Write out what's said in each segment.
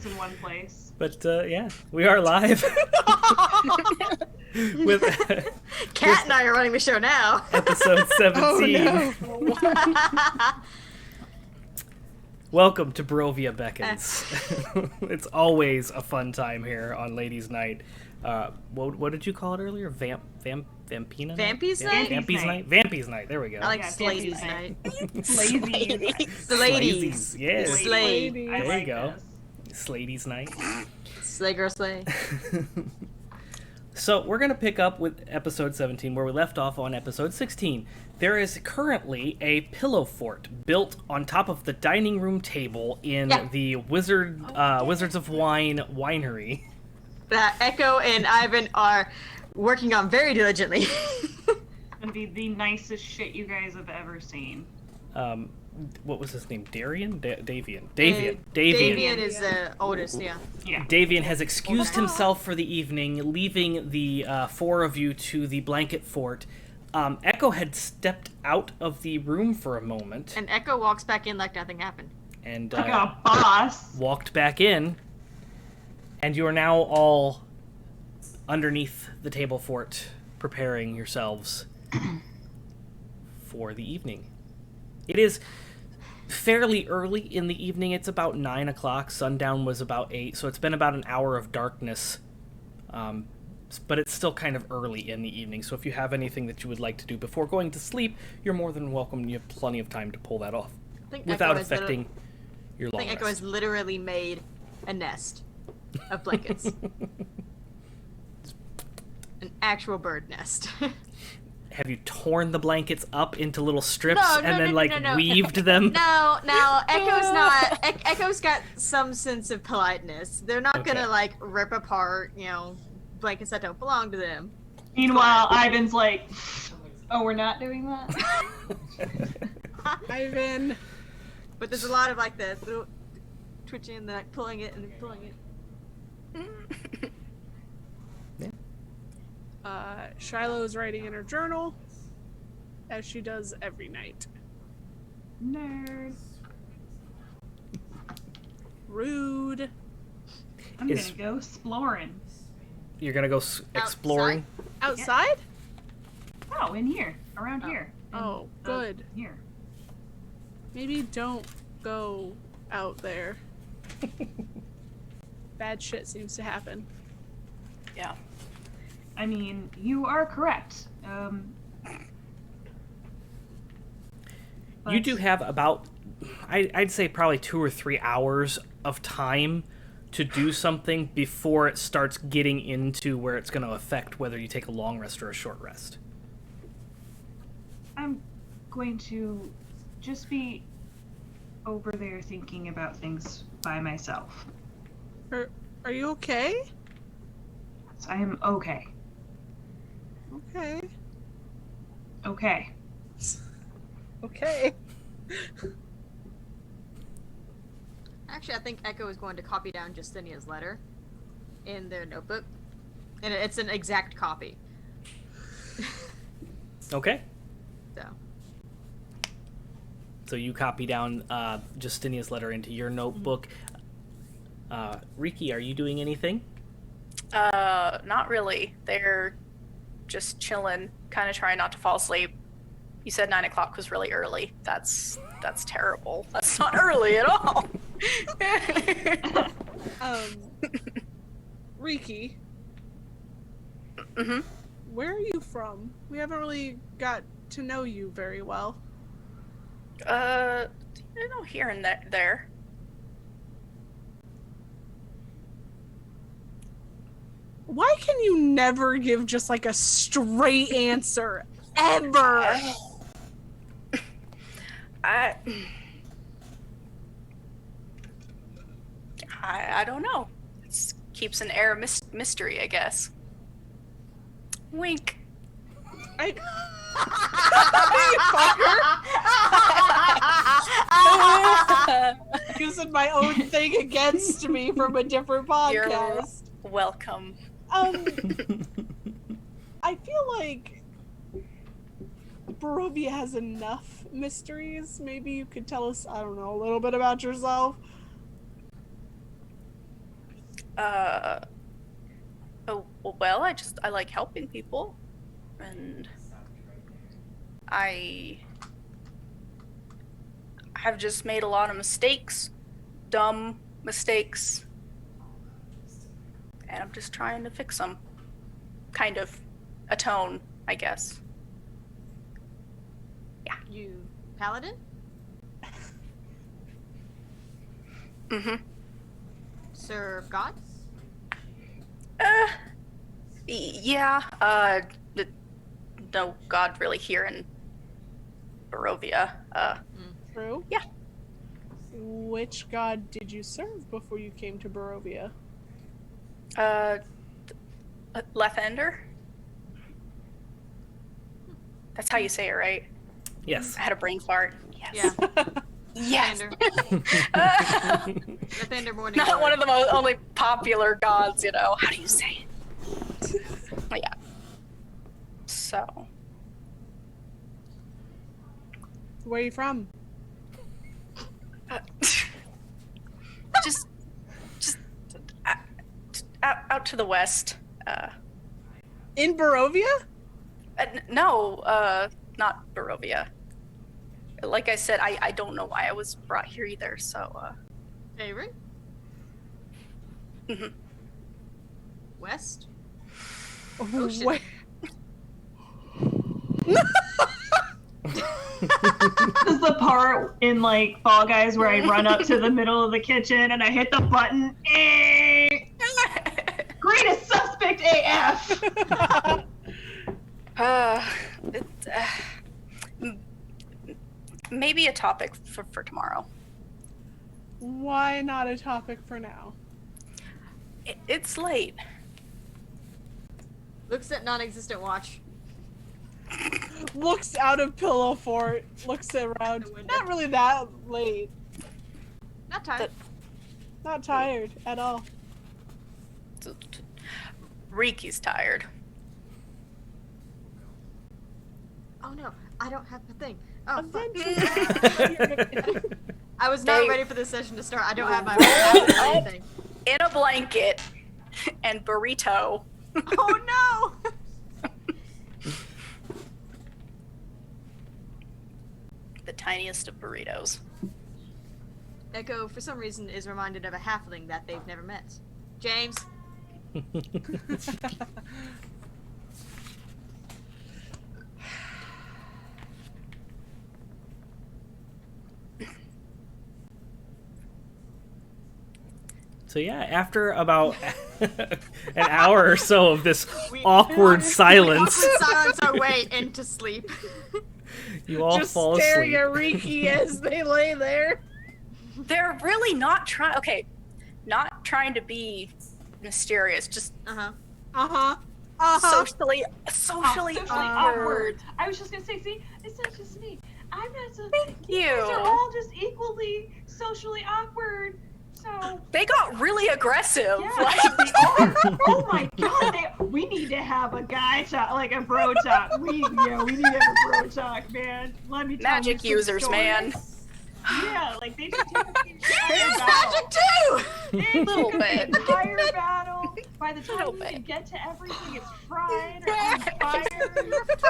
things in one place. But yeah, we are live. with Kat and I are running the show now. episode 17. Oh, no. Welcome to Barovia Beckons. It's always a fun time here on Ladies' Night. What did you call it earlier? Vampina night? Vampy's night? Vampy's night? Vampy's night. There we go. I like Yeah, Ladies' Vampy's night. Ladies. The ladies. Yes. Slay. I There like you go. this. Ladies' night. Slay girl slay. So we're going to pick up with episode 17 where we left off on episode 16. There is currently a pillow fort built on top of the dining room table in the Wizards of Wine winery. That Echo and Ivan are working on very diligently. Gonna be the nicest shit you guys have ever seen. What was his name? Davian? Davian. Davian is the oldest, yeah. Yeah. Davian has excused himself for the evening, leaving the four of you to the blanket fort. Echo had stepped out of the room for a moment. And Echo walks back in like nothing happened. And Like a boss. walked back in. And you are now all underneath the table fort, preparing yourselves for the evening. It is fairly early in the evening. It's about 9 o'clock. Sundown was about 8, so it's been about an hour of darkness. But it's still kind of early in the evening, so if you have anything that you would like to do before going to sleep, you're more than welcome. You have plenty of time to pull that off without affecting your long I think Echo rest. has literally made a nest of blankets. An actual bird nest. Have you torn the blankets up into little strips No. weaved them? No, Echo's not. Echo's got some sense of politeness. They're not Okay. gonna like rip apart, blankets that don't belong to them. Meanwhile, Ivan's like, oh, we're not doing that? Ivan. But there's a lot of like the little twitching and like pulling it and pulling it. Shiloh's writing in her journal, as she does every night. Nerd. Rude. I'm Is- gonna go exploring. You're gonna go exploring? Outside? Oh, in here. Around here. Oh, good. Here. Maybe don't go out there. Bad shit seems to happen. Yeah. I mean, you are correct. You do have about, I'd say probably 2 or 3 hours of time to do something before it starts getting into where it's going to affect whether you take a long rest or a short rest. I'm going to just be over there thinking about things by myself. Are you okay? So I am okay. Okay. Okay. Okay. Actually, I think Echo is going to copy down Justinia's letter in their notebook, and it's an exact copy. Okay. So. So you copy down Justinia's letter into your notebook. Riki, are you doing anything? Not really. They're just chilling, kind of trying not to fall asleep. You said 9 o'clock was really early. That's terrible. That's not early at all. Riki, Mm-hmm. where are you from? We haven't really got to know you very well. Here and there. Why can you never give just like a straight answer? Ever! I don't know. It keeps an air of mystery, I guess. Wink. Using my own thing against me from a different podcast. You're welcome. I feel like Barovia has enough mysteries. Maybe you could tell us, I don't know, a little bit about yourself. Oh, well, I like helping people. And I have just made a lot of mistakes. Dumb mistakes. And I'm just trying to fix them. Kind of atone, I guess. You paladin? Mm-hmm. Serve God? Yeah, no god really here in Barovia. True. Yeah. Which god did you serve before you came to Barovia? Lethender? That's how you say it, right? Yes. I had a brain fart. Yes. Yeah. Yes. Lathander Morning. Not one of the only popular gods, you know. How do you say it? But yeah. So. Where are you from? Just out to the west. In Barovia? No, not Barovia. Like I said, I don't know why I was brought here either, so, Avery? mhm. West? Ocean. Ocean. This is the part in like Fall Guys where I run up to the middle of the kitchen and I hit the button. Greatest suspect AF. Maybe a topic for tomorrow. Why not a topic for now? It's late. Looks at non-existent watch. Looks out of pillow fort, looks around. The window. Not really that late. Not tired. Not tired at all. Riki's tired. Oh no, I don't have the thing. Oh, fuck. Eventually. I was not Hey. ready for this session to start. I don't have my or anything. In a blanket and burrito. Oh no! The tiniest of burritos. Echo, for some reason, is reminded of a halfling that they've never met. James. So yeah, after about an hour or so of this awkward silence, Awkward silence our way into sleep. you all Just fall staring asleep. at Riki as they lay there. They're really not trying. Okay, not trying to be mysterious. Just Uh-huh. Uh-huh. Uh-huh. socially Socially awkward. awkward. I was just gonna say, see, it's not just me. I'm not so. Thank You guys are you. all just equally socially awkward. So They got really aggressive. yeah, Like, they are. Oh my god, we need to have a guy talk, like a bro talk. We need to have a bro talk, man. Let me tell Magic you some users, stories. man. Yeah, like they just take the Use entire magic too! They Little took bit. the entire battle. By the time Little you bit. can get to everything, it's fried or on fire.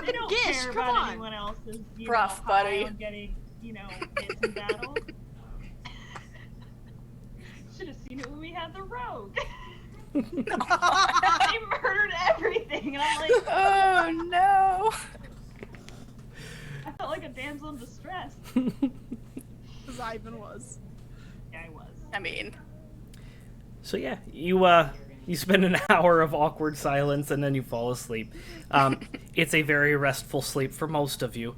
They don't Gish, care come about on. anyone else's Rough, high buddy. on getting, hits in battle. Should have seen it when we had the rogue. They murdered everything, and I'm like, oh no. I felt like a damsel in distress. As Ivan was. Yeah, I was. I mean, So yeah, you spend an hour of awkward silence and then you fall asleep. It's a very restful sleep for most of you.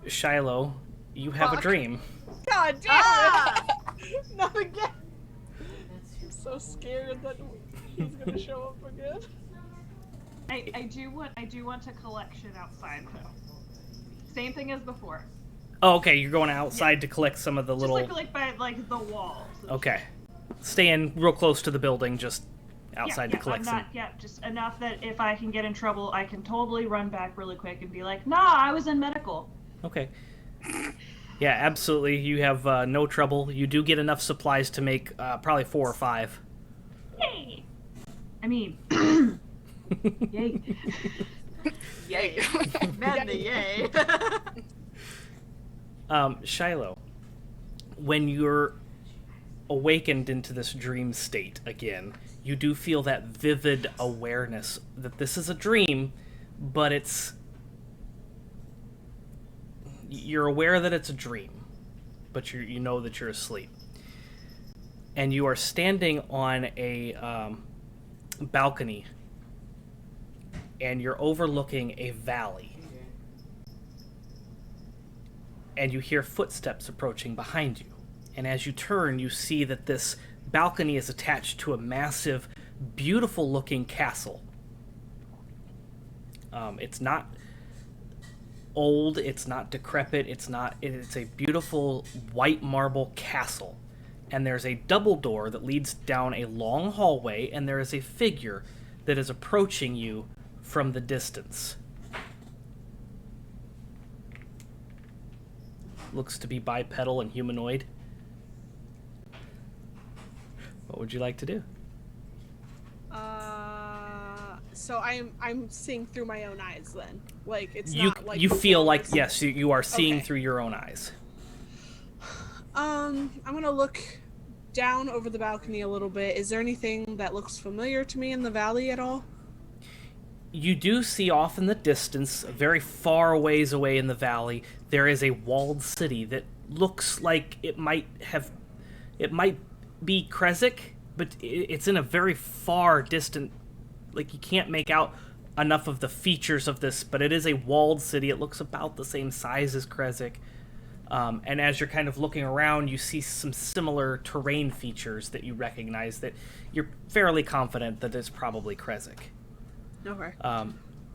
Shiloh, you have a Fuck. dream. God damn Ah! it! Not again. I'm so scared that he's gonna show up again. I do want to collect shit outside though. Same thing as before. Oh, okay, you're going outside to collect some of the Just little. like by like the walls. Okay, staying real close to the building, just outside yeah, to collect I'm some. not, yeah, just enough that if I can get in trouble, I can totally run back really quick and be like, nah, I was in medical. Okay. Yeah, absolutely. You have no trouble. You do get enough supplies to make probably 4 or 5. Hey! I mean, yay. Yay. Man, the yay. Shiloh, when you're awakened into this dream state again, you do feel that vivid awareness that this is a dream, but you're aware that it's a dream, but you know that you're asleep. And you are standing on a balcony, and you're overlooking a valley. And you hear footsteps approaching behind you. And as you turn, you see that this balcony is attached to a massive, beautiful-looking castle. It's not old, it's not decrepit, it's a beautiful white marble castle. And there's a double door that leads down a long hallway, and there is a figure that is approaching you from the distance. Looks to be bipedal and humanoid. What would you like to do? So I'm seeing through my own eyes then. Like it's You not like you feel like before. yes, you are seeing Okay. through your own eyes. I'm gonna look down over the balcony a little bit. Is there anything that looks familiar to me in the valley at all? You do see off in the distance, very far ways away in the valley, there is a walled city that looks like it might be Krezk, but it's in a very far distant, like you can't make out enough of the features of this, but it is a walled city. It looks about the same size as Krezk. And as you're kind of looking around, you see some similar terrain features that you recognize that you're fairly confident that it's probably Krezk. Okay.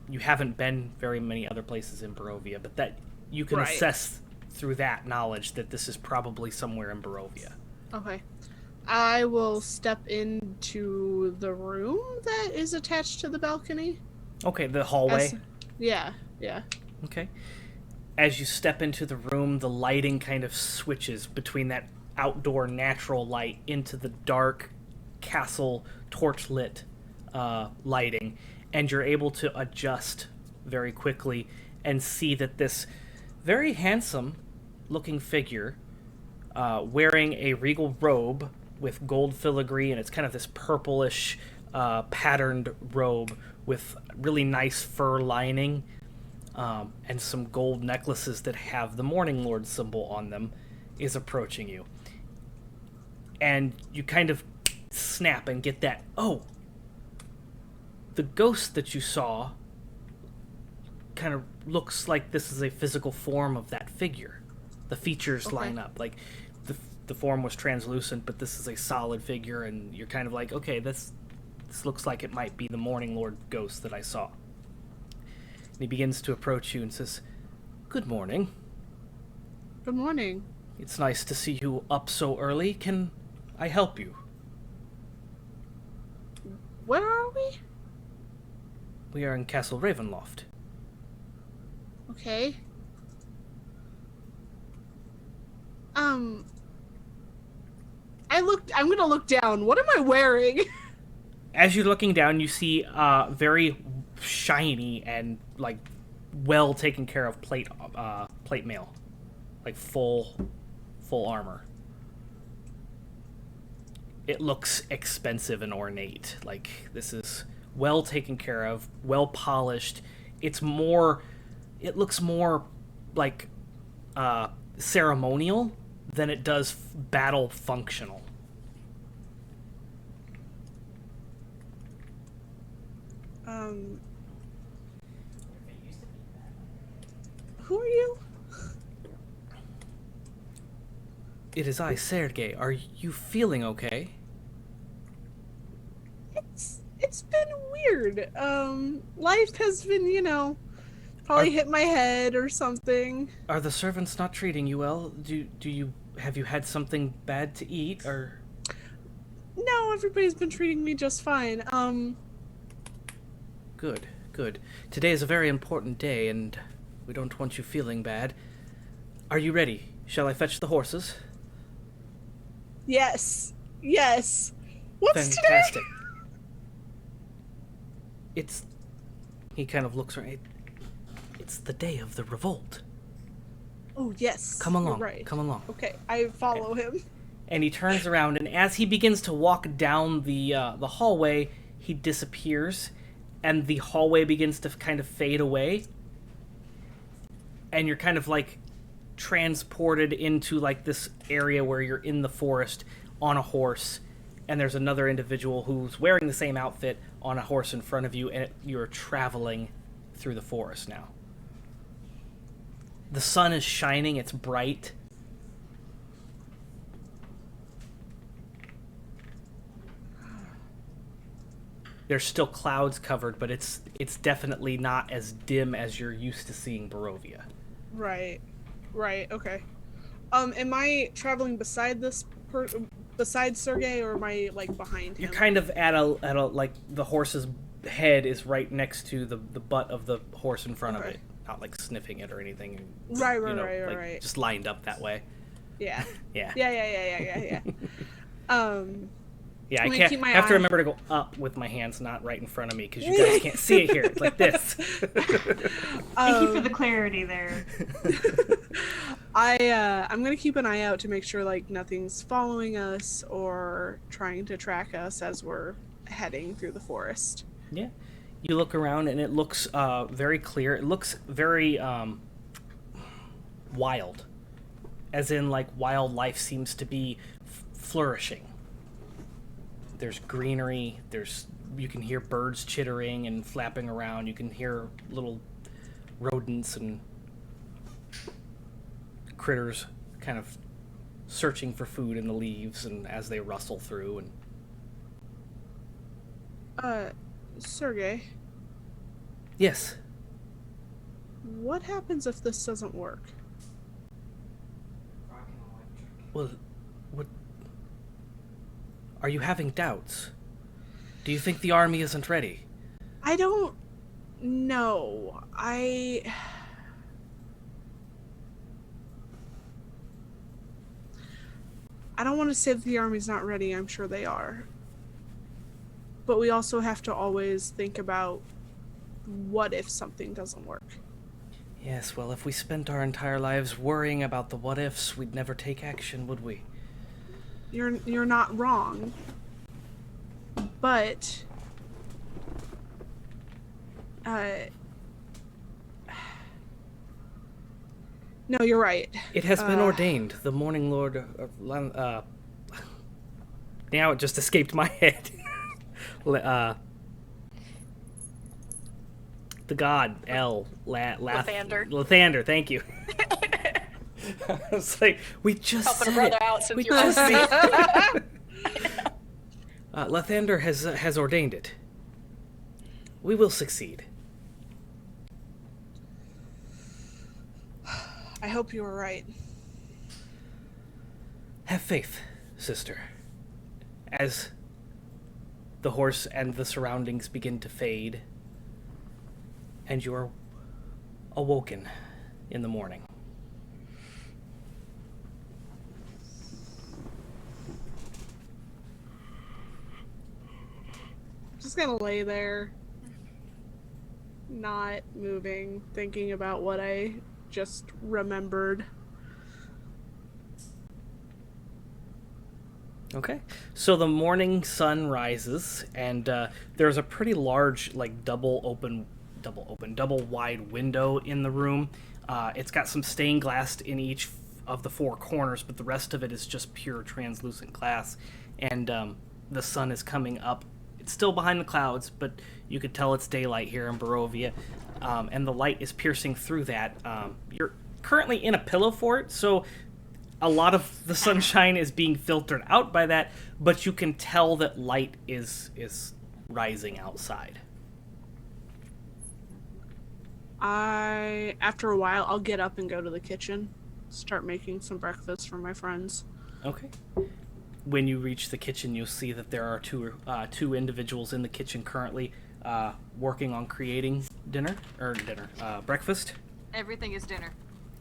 You haven't been very many other places in Barovia, but that you can Right. assess through that knowledge that this is probably somewhere in Barovia. Okay. I will step into the room that is attached to the balcony. Okay, the hallway. Yeah. Okay. As you step into the room, the lighting kind of switches between that outdoor natural light into the dark castle torch-lit lighting, and you're able to adjust very quickly and see that this very handsome-looking figure, wearing a regal robe with gold filigree, and it's kind of this purplish patterned robe with really nice fur lining, and some gold necklaces that have the Morning Lord symbol on them, is approaching you. And you kind of snap and get that, oh, the ghost that you saw kind of looks like this is a physical form of that figure. The features Okay. line up. Like, the form was translucent, but this is a solid figure, and you're kind of like, okay, this looks like it might be the Morning Lord ghost that I saw. And he begins to approach you and says, "Good morning. Good morning. It's nice to see you up so early. Can I help you?" Where are we? "We are in Castle Ravenloft." Okay. I'm gonna look down. What am I wearing? As you're looking down, you see very shiny and like well taken care of plate mail, like full armor. It looks expensive and ornate. Like this is well taken care of, well polished. It looks more like ceremonial than it does battle functional. Who are you? It is I, Sergei. Are you feeling okay? It's been weird. Life has been, probably hit my head or something. Are the servants not treating you well? Have you had something bad to eat, or? No, everybody's been treating me just fine. Good. Today is a very important day, and we don't want you feeling bad. Are you ready? Shall I fetch the horses? Yes. What's Fantastic. today? It's... He kind of looks around. It's the day of the revolt. Oh, yes. Come along. You're right. Come along. Okay, I follow him. And he turns around, and as he begins to walk down the hallway, he disappears, and the hallway begins to kind of fade away. And you're kind of like transported into like this area where you're in the forest on a horse, and there's another individual who's wearing the same outfit on a horse in front of you, and you're traveling through the forest now. The sun is shining, it's bright. There's still clouds covered, but it's definitely not as dim as you're used to seeing Barovia. Right, okay. Am I traveling beside beside Sergei, or am I like behind him? You're kind of at a like the horse's head is right next to the butt of the horse in front of it, not like sniffing it or anything. Right. Just lined up that way. Yeah. Yeah. Yeah. Yeah, I I'm gonna can't. keep my I have to eye- remember to go up with my hands, not right in front of me, because you guys can't see it here. It's like this. Thank you for the clarity there. I'm gonna keep an eye out to make sure like nothing's following us or trying to track us as we're heading through the forest. Yeah. You look around, and it looks very clear. It looks very wild, as in like wildlife seems to be flourishing. There's greenery, you can hear birds chittering and flapping around, you can hear little rodents and critters kind of searching for food in the leaves and as they rustle through. And Sergei, yes. what happens if this doesn't work? Well, what... Are you having doubts? Do you think the army isn't ready? I don't know. I don't want to say that the army's not ready. I'm sure they are. But we also have to always think about what if something doesn't work. Yes, well, if we spent our entire lives worrying about the what-ifs, we'd never take action, would we? You're not wrong. But no, you're right. It has been ordained. The Morning Lord... now it just escaped my head. The god, Lathander. Lathander, thank you. I was like, we just Helping a said brother it. out since We you're just on said it. Lathander has ordained it. We will succeed. I hope you were right. Have faith, sister. As the horse and the surroundings begin to fade, and you are awoken in the morning. Just gonna lay there, not moving, thinking about what I just remembered. Okay, so the morning sun rises, and there's a pretty large, like double wide window in the room. It's got some stained glass in each of the four corners, but the rest of it is just pure translucent glass. And the sun is coming up. It's still behind the clouds, but you could tell it's daylight here in Barovia, and the light is piercing through that. You're currently in a pillow fort, so a lot of the sunshine is being filtered out by that, but you can tell that light is rising outside. After a while, I'll get up and go to the kitchen, start making some breakfast for my friends. Okay. When you reach the kitchen, you'll see that there are two individuals in the kitchen currently working on creating breakfast. Everything is dinner.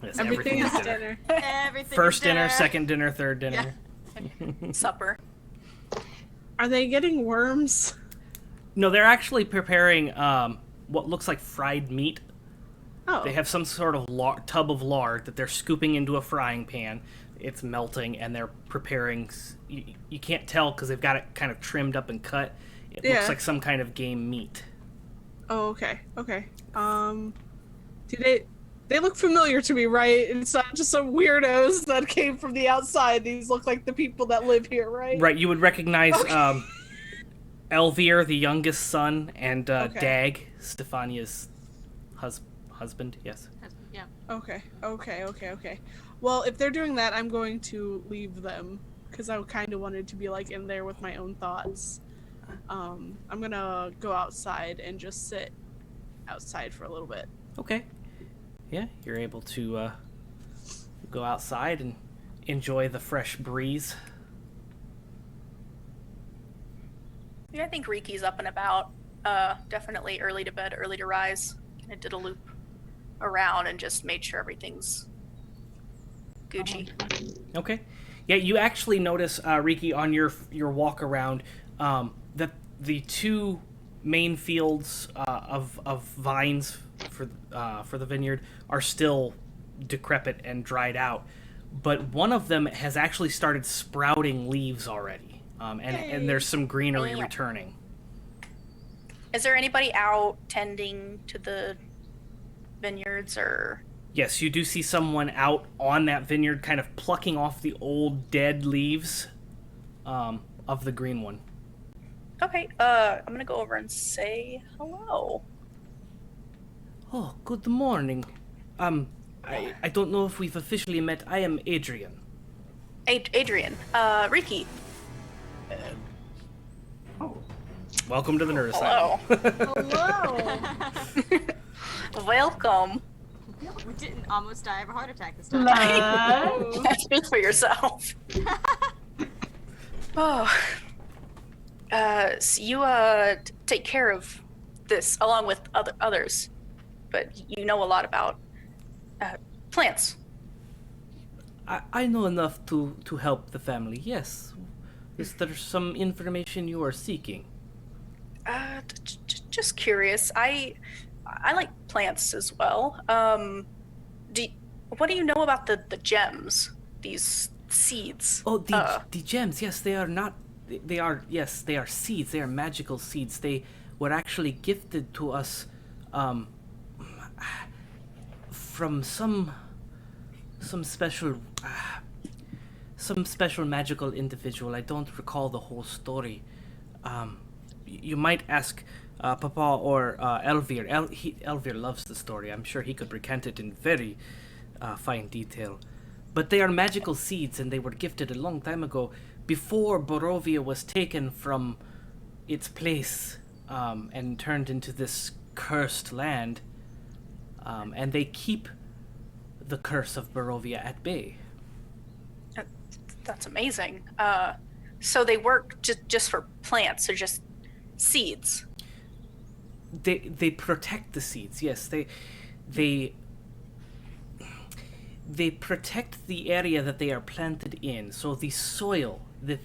Yes, Everything is dinner. Everything First is dinner, second dinner, third dinner. Supper. Are they getting worms? No, they're actually preparing what looks like fried meat. Oh. They have some sort of tub of lard that they're scooping into a frying pan. It's melting, and they're preparing. You can't tell because they've got it kind of trimmed up and cut. It looks like some kind of game meat. Oh, okay. Okay. Do they look familiar to me, right? It's not just some weirdos that came from the outside. These look like the people that live here, right? Right. You would recognize Elvir, the youngest son, and Dag, Stefania's husband. Yes. Yeah. Okay. Well, if they're doing that, I'm going to leave them because I kind of wanted to be like in there with my own thoughts. I'm gonna go outside and just sit outside for a little bit. Okay. Yeah, you're able to go outside and enjoy the fresh breeze. Yeah, I think Riki's up and about. Definitely early to bed, early to rise. I did a loop around and just made sure everything's Gucci. Okay. Yeah, you actually notice, Riki, on your walk around, that the two main fields of vines for the vineyard are still decrepit and dried out, but one of them has actually started sprouting leaves already, and there's some greenery returning. Is there anybody out tending to the vineyards or? Yes, you do see someone out on that vineyard kind of plucking off the old dead leaves of the green one. Okay, I'm gonna go over and say hello. Oh, good morning. I don't know if we've officially met. I am Adrian. Adrian. Riki. Welcome to the Nerd Asylum. Hello. Welcome. We didn't almost die of a heart attack this time. Speak for yourself. Oh. So you take care of this along with others, but you know a lot about plants. I know enough to help the family. Yes. Is there some information you are seeking? Just curious. I like plants as well. What do you know about the gems? These seeds? Oh, the gems. Yes, they are not. They are seeds. They are magical seeds. They were actually gifted to us from some special magical individual. I don't recall the whole story. You might ask Papa or Elvir. Elvir loves the story. I'm sure he could recount it in very fine detail. But they are magical seeds, and they were gifted a long time ago, before Barovia was taken from its place and turned into this cursed land. And they keep the curse of Barovia at bay. That's amazing. So they work just for plants, or just seeds? They protect the seeds. Yes, they protect the area that they are planted in. So the soil that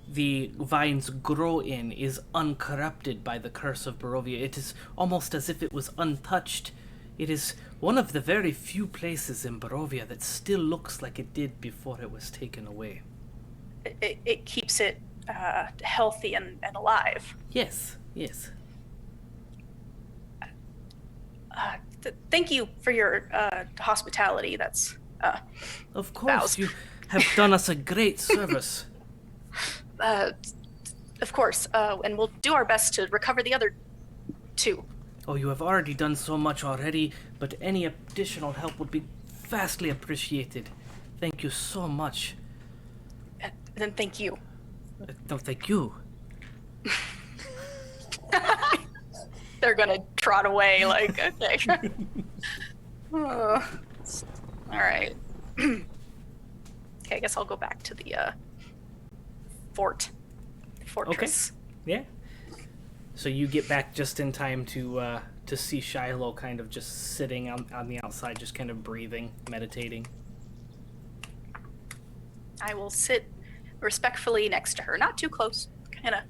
the vines grow in is uncorrupted by the curse of Barovia. It is almost as if it was untouched. It is one of the very few places in Barovia that still looks like it did before it was taken away. It keeps it healthy and alive. Yes. Thank you for your hospitality. That's of course, you have done us a great service. Of course, and we'll do our best to recover the other two. Oh, you have already done so much already, but any additional help would be vastly appreciated. Thank you so much. Then thank you. No, thank you. They're gonna trot away like, okay. All right. Okay, I guess I'll go back to the fortress. Okay. Yeah. So you get back just in time to see Shiloh kind of just sitting on the outside, just kind of breathing, meditating. I will sit respectfully next to her, not too close, kind of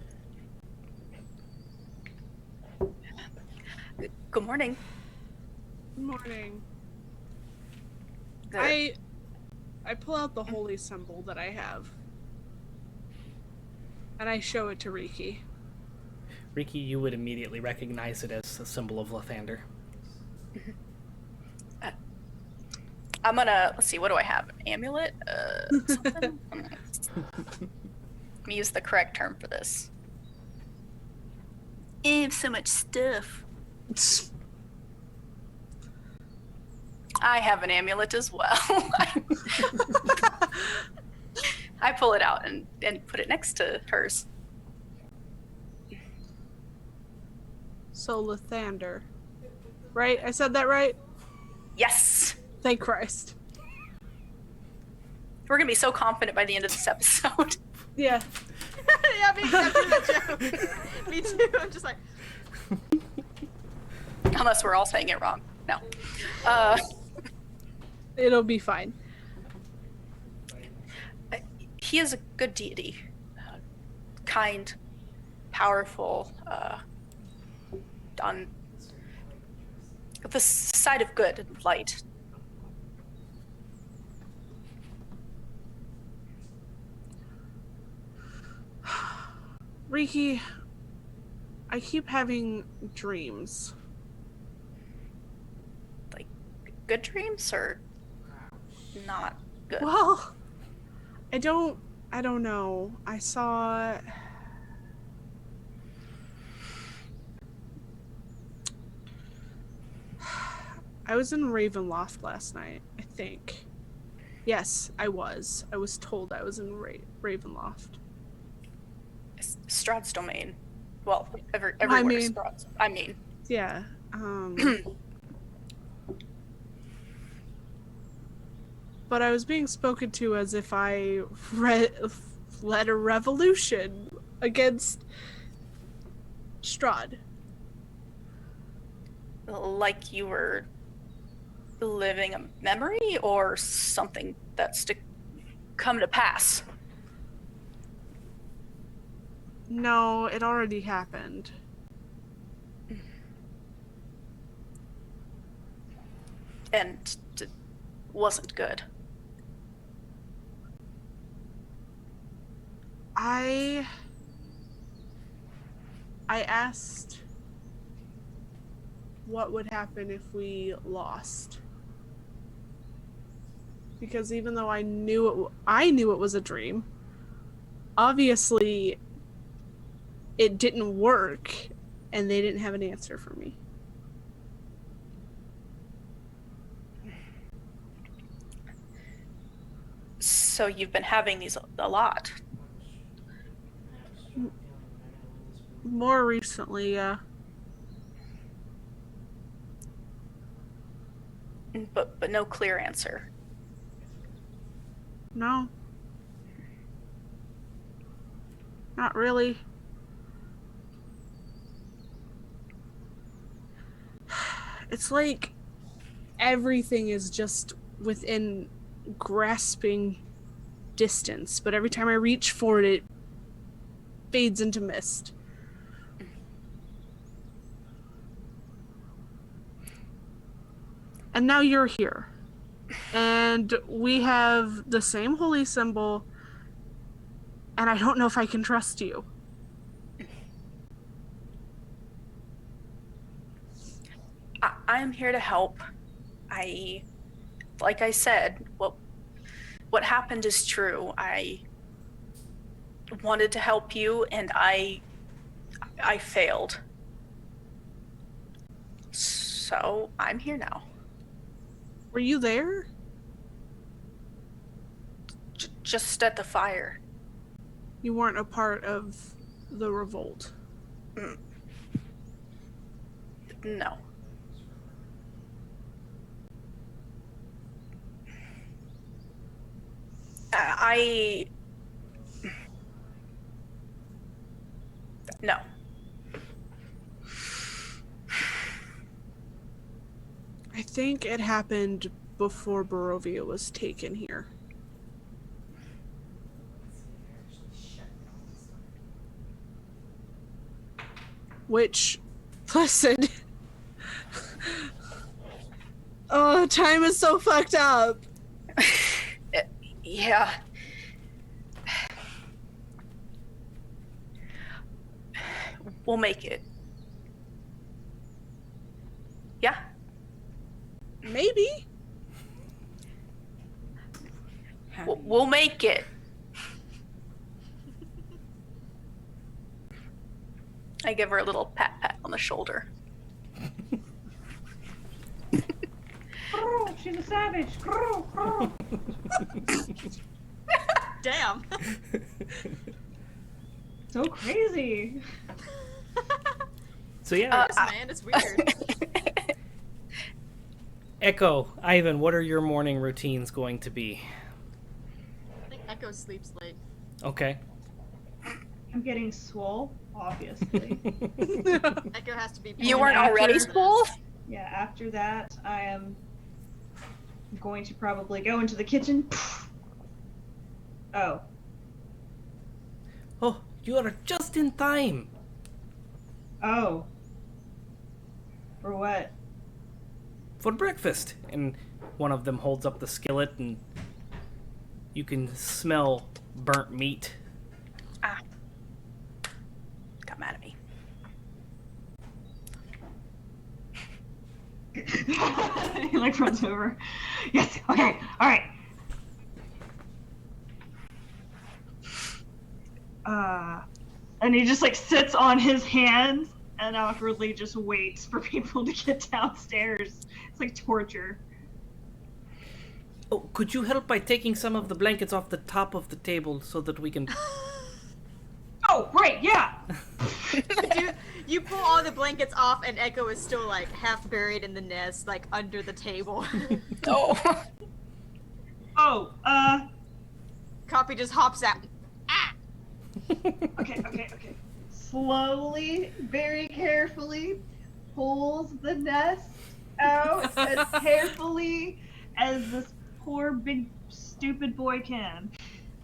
Good morning. Good morning. The- I pull out the holy symbol that I have. And I show it to Riki. Riki, you would immediately recognize it as a symbol of Lathander. I'm gonna, let's see, what do I have? An amulet? Something? Let me use the correct term for this. I have so much stuff. I have an amulet as well. I pull it out and put it next to hers. So Lathander. Right? I said that right? Yes! Thank Christ. We're gonna be so confident by the end of this episode. Yeah. Yeah, me too. Me too. I'm just like, Unless we're all saying it wrong. No. It'll be fine. He is a good deity. Kind, powerful, on the side of good and light. Riki, I keep having dreams. Like, good dreams or not good? Well, I don't know. I saw I was in Ravenloft last night, I think. Yes, I was. I was told I was in Ravenloft. Strahd's domain. Well, everywhere mean- Strahd's. I mean, Yeah. But I was being spoken to as if I led a revolution against Strahd. like you were living a memory or something that's to come to pass. No, it already happened. And it wasn't good. I asked what would happen if we lost. Because even though I knew it was a dream, obviously it didn't work and they didn't have an answer for me. So you've been having these a lot. More recently, yeah. But no clear answer. No. Not really. It's like everything is just within grasping distance, but every time I reach for it, it fades into mist. And now you're here. And we have the same holy symbol, and I don't know if I can trust you. I'm here to help. Like I said, what happened is true. I wanted to help you, and I failed. So I'm here now. Were you there? Just at the fire. You weren't a part of the revolt. No. No. I think it happened before Barovia was taken here. Which, listen, Oh, time is so fucked up. Yeah. We'll make it. Yeah. Maybe. We'll make it. I give her a little pat on the shoulder. Oh, she's a savage. Damn. So crazy. So yeah, Yes, man, it's weird. Echo, Ivan, what are your morning routines going to be? I think Echo sleeps late. Okay. I'm getting swole, obviously. Echo has to be. You born weren't after already this. school? Yeah, after that, I am going to probably go into the kitchen. Oh, Oh, you are just in time. oh. For what? For breakfast. And one of them holds up the skillet and you can smell burnt meat. Ah. Got mad at me. He like runs over. Yes, okay, alright. And he just like sits on his hands and awkwardly just waits for people to get downstairs. It's like torture. Oh, could you help by taking some of the blankets off the top of the table so that we can... Oh, right, yeah! You pull all the blankets off, and Echo is still like half buried in the nest, like under the table. Oh. Oh, Copy just hops out. okay. Slowly, very carefully, pulls the nest out as carefully as this poor big stupid boy can.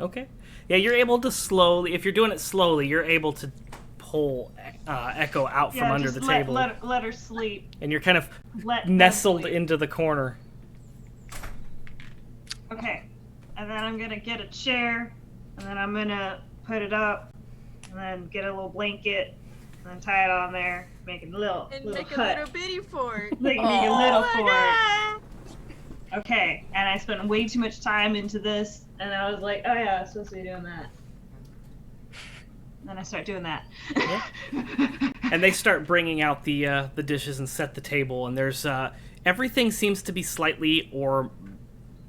Okay. Yeah, you're able to slowly, if you're doing it slowly, you're able to pull Echo out from under just the let, table. Let her sleep. And you're kind of Let nestled sleep. into the corner. Okay. And then I'm gonna get a chair, and then I'm gonna put it up, and then get a little blanket, and then tie it on there, make a little And little make a hut. little bitty fort. Make a Oh little my fort. God. Okay, and I spent way too much time into this, and I was like, oh yeah, I was supposed to be doing that. And then I start doing that. And they start bringing out the dishes and set the table, and there's everything seems to be slightly or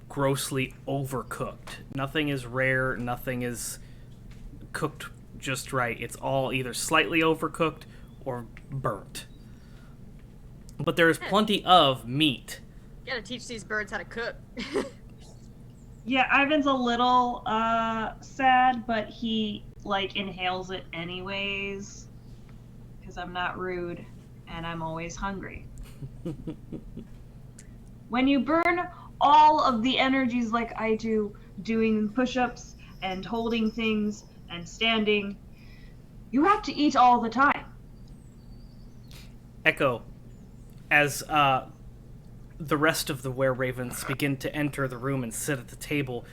grossly overcooked. Nothing is rare, nothing is cooked just right. It's all either slightly overcooked or burnt. But there is plenty of meat. Gotta teach these birds how to cook. Yeah, Ivan's a little sad, but he like inhales it anyways, because I'm not rude and I'm always hungry. When you burn all of the energies like I do, doing push-ups and holding things and standing, you have to eat all the time. Echo, as the rest of the were-ravens begin to enter the room and sit at the table,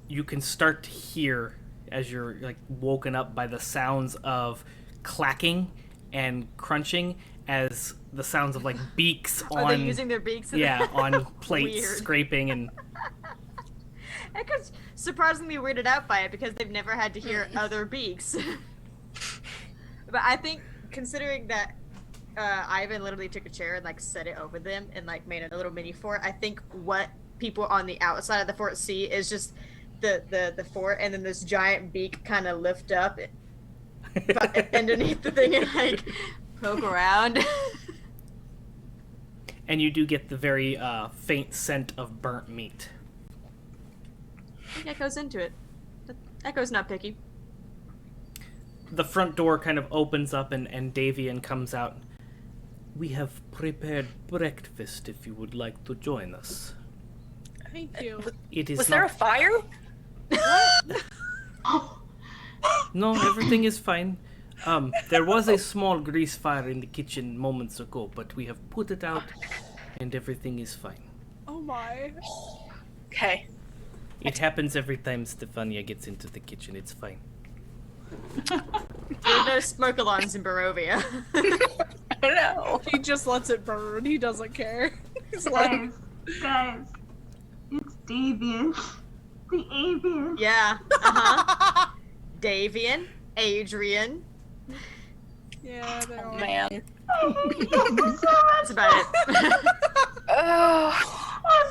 you can start to hear, as you're like woken up by the sounds of clacking and crunching, as the sounds of like beaks Are on they using their beaks? on plates Weird. scraping and Echo's surprisingly weirded out by it because they've never had to hear other beaks. But I think, considering that Ivan literally took a chair and like set it over them and like made a little mini fort, I think what people on the outside of the fort see is just the fort, and then this giant beak kind of lift up underneath the thing and like poke around. and you do get the very faint scent of burnt meat. I think Echo's into it. Echo's not picky. The front door kind of opens up and Davian comes out. We have prepared breakfast if you would like to join us. Thank you. It is Was there a not... fire? No, everything is fine. There was a small grease fire in the kitchen moments ago, but we have put it out, and everything is fine. Oh my. Okay. It happens every time Stefania gets into the kitchen. It's fine. There are no smoke alarms in Barovia. I don't know. He just lets it burn. He doesn't care. He's like, Guys, it's Davian. The avian. Yeah. Uh-huh. Davian, Adrian. yeah, they're all... Man. That's about it. Oh. I'm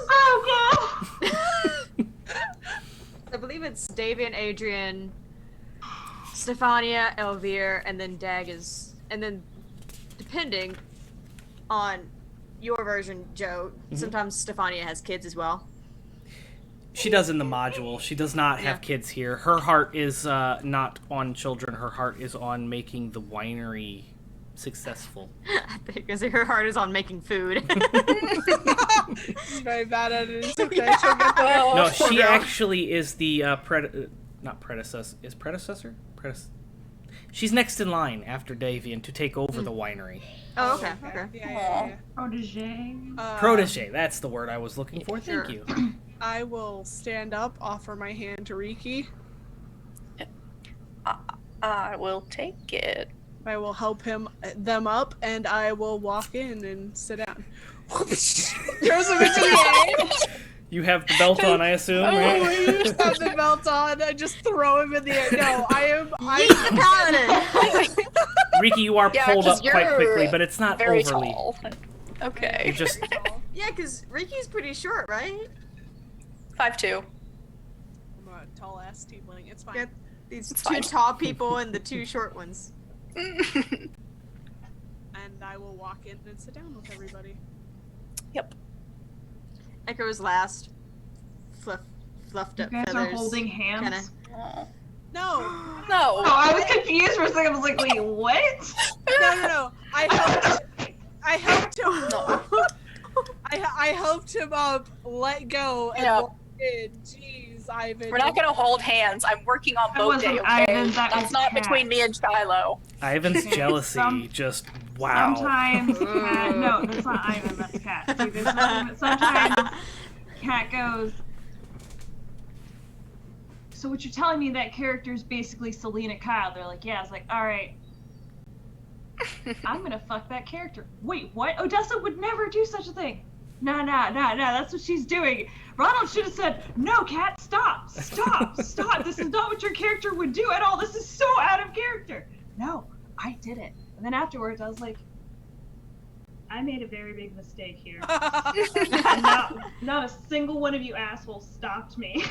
broken. I believe it's Davian, Adrian, Stefania, Elvire, and then Dag is, and then depending on your version, Joe, sometimes Stefania has kids as well. She does in the module. She does not have Yeah. kids here. Her heart is not on children. Her heart is on making the winery successful. I think because her heart is on making food. She's very bad at it. It's okay. She'll get there. Oh, No, poor she girl. actually is the not predecessor. Is predecessor? She's next in line after Davian to take over the winery. Oh, okay. Yeah. Protege. Protege. That's the word I was looking for. Thank Sure. you. I will stand up, offer my hand to Riki. I will take it. I will help them up, and I will walk in and sit down. Throws him into the air. You have the belt on, I assume, Oh, right? you just have the belt on. I just throw him in the air. No, Yeet the paladin! Riki, you are Yeah, pulled 'cause up quite you're quickly, but it's not Very overly. tall. Okay. You just Yeah, because Ricky's pretty short, right? 5'2". I'm a tall ass tiefling. It's fine. Get these It's two fine. tall people and the two short ones. And I will walk in and sit down with everybody. Yep. Echo's last. Fluffed You up guys feathers. are holding hands. Kinda. Oh. No, Oh, No. I was confused for a second. I was like, wait, what? no. I helped him. No. I helped him up, let go, and Yeah. walk in. Jeez, Ivan. We're not gonna hold hands. I'm working on That boat day, wasn't okay? Ivan, that That's was not Kat. between me and Shiloh. Ivan's jealousy just wow. Sometimes Cat. No, that's not Ivan. That's Cat. See, there's nothing. But sometimes Cat goes. So what you're telling me that character is basically Selena Kyle? They're like, yeah. I was like, all right. I'm gonna fuck that character. Wait, what? Odessa would never do such a thing. Nah. That's what she's doing. Ronald should have said, no, Cat, stop. This is not what your character would do at all. This is so out of character. No, I did it. And then afterwards, I was like, I made a very big mistake here. And not a single one of you assholes stopped me.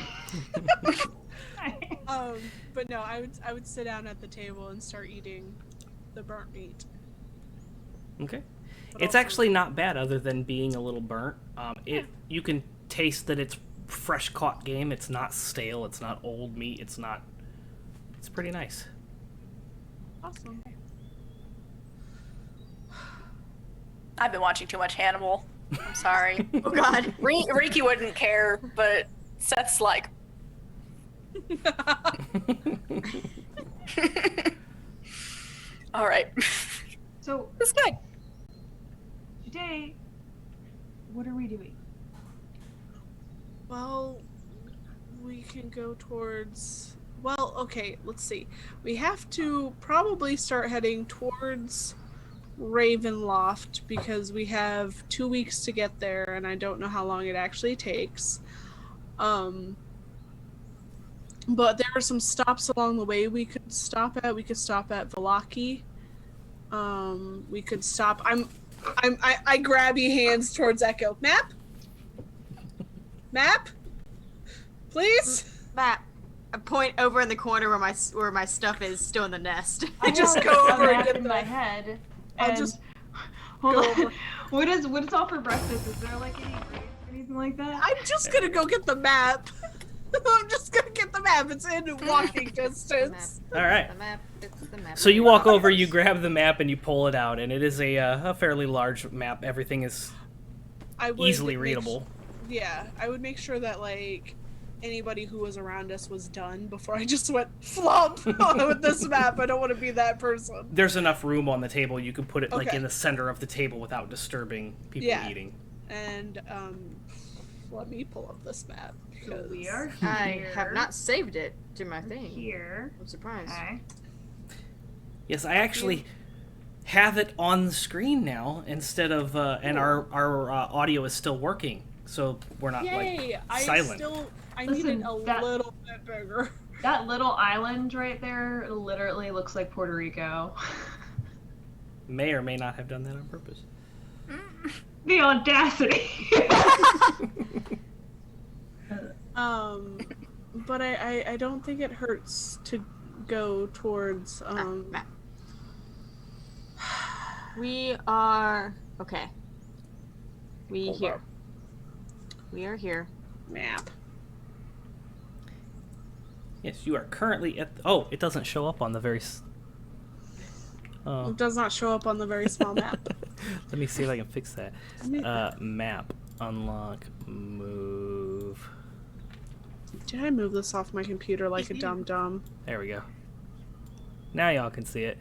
But no, I would sit down at the table and start eating the burnt meat. Okay. But It's also- actually not bad, other than being a little burnt. You can taste that it's fresh caught game. It's not stale. It's not old meat. It's pretty nice. Awesome. I've been watching too much Hannibal. I'm sorry. Oh god. Riki wouldn't care, but Seth's like, all right. So This guy. today, what are we doing? Well, we can go towards. Well, okay, let's see. We have to probably start heading towards Ravenloft because we have 2 weeks to get there, and I don't know how long it actually takes. But there are some stops along the way we could stop at. We could stop at Valakki. We could stop. I grabby hands towards Echo. Map, please. Matt, I point over in the corner where my stuff is still in the nest. I just have go a over and map get in the- my head. I'll And just hold go on. over. What is all for breakfast? Is there like any grapes or anything like that? I'm just gonna go get the map. I'm just gonna get the map. It's in walking distance. All right. The map. It's the map. So you walk over, you grab the map, and you pull it out, and it is a fairly large map. Everything is I would easily make readable. Yeah, I would make sure that like anybody who was around us was done before I just went flop with this map. I don't want to be that person. There's enough room on the table. You could put it like Okay. in the center of the table without disturbing people Yeah. eating. And let me pull up this map. So Because we are here. I have not saved it to my We're thing. here. I'm surprised. Okay. Yes, I actually have it on the screen now instead of, and our audio is still working, so we're not yay! like silent. I Listen, need it a that- little bit bigger. That little island right there literally looks like Puerto Rico. May or may not have done that on purpose. The audacity. But I don't think it hurts to go towards Map. We are okay. We Hold here. up. We are here. map. Yes, you are currently at. Oh, it doesn't show up on the very. Oh. It does not show up on the very small map. Let me see if I can fix that. Map, unlock, move. Did I move this off my computer like a dum-dum? There we go. Now y'all can see it.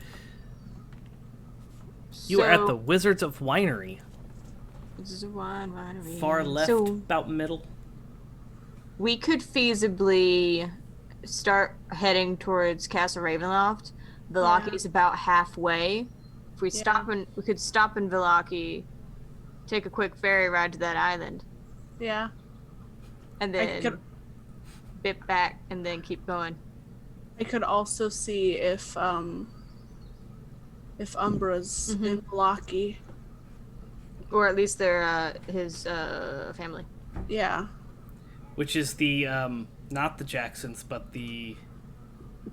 You are at the Wizards of Winery. This is a winery. Far left, So about middle. we could feasibly start heading towards Castle Ravenloft. Valakki is about halfway. If we we could stop in Valakki, take a quick ferry ride to that island, Yeah. and then bit back and then keep going. I could also see if Umbra's in Valakki. Or at least they're his family. Yeah. Which is the, not the Jacksons, but the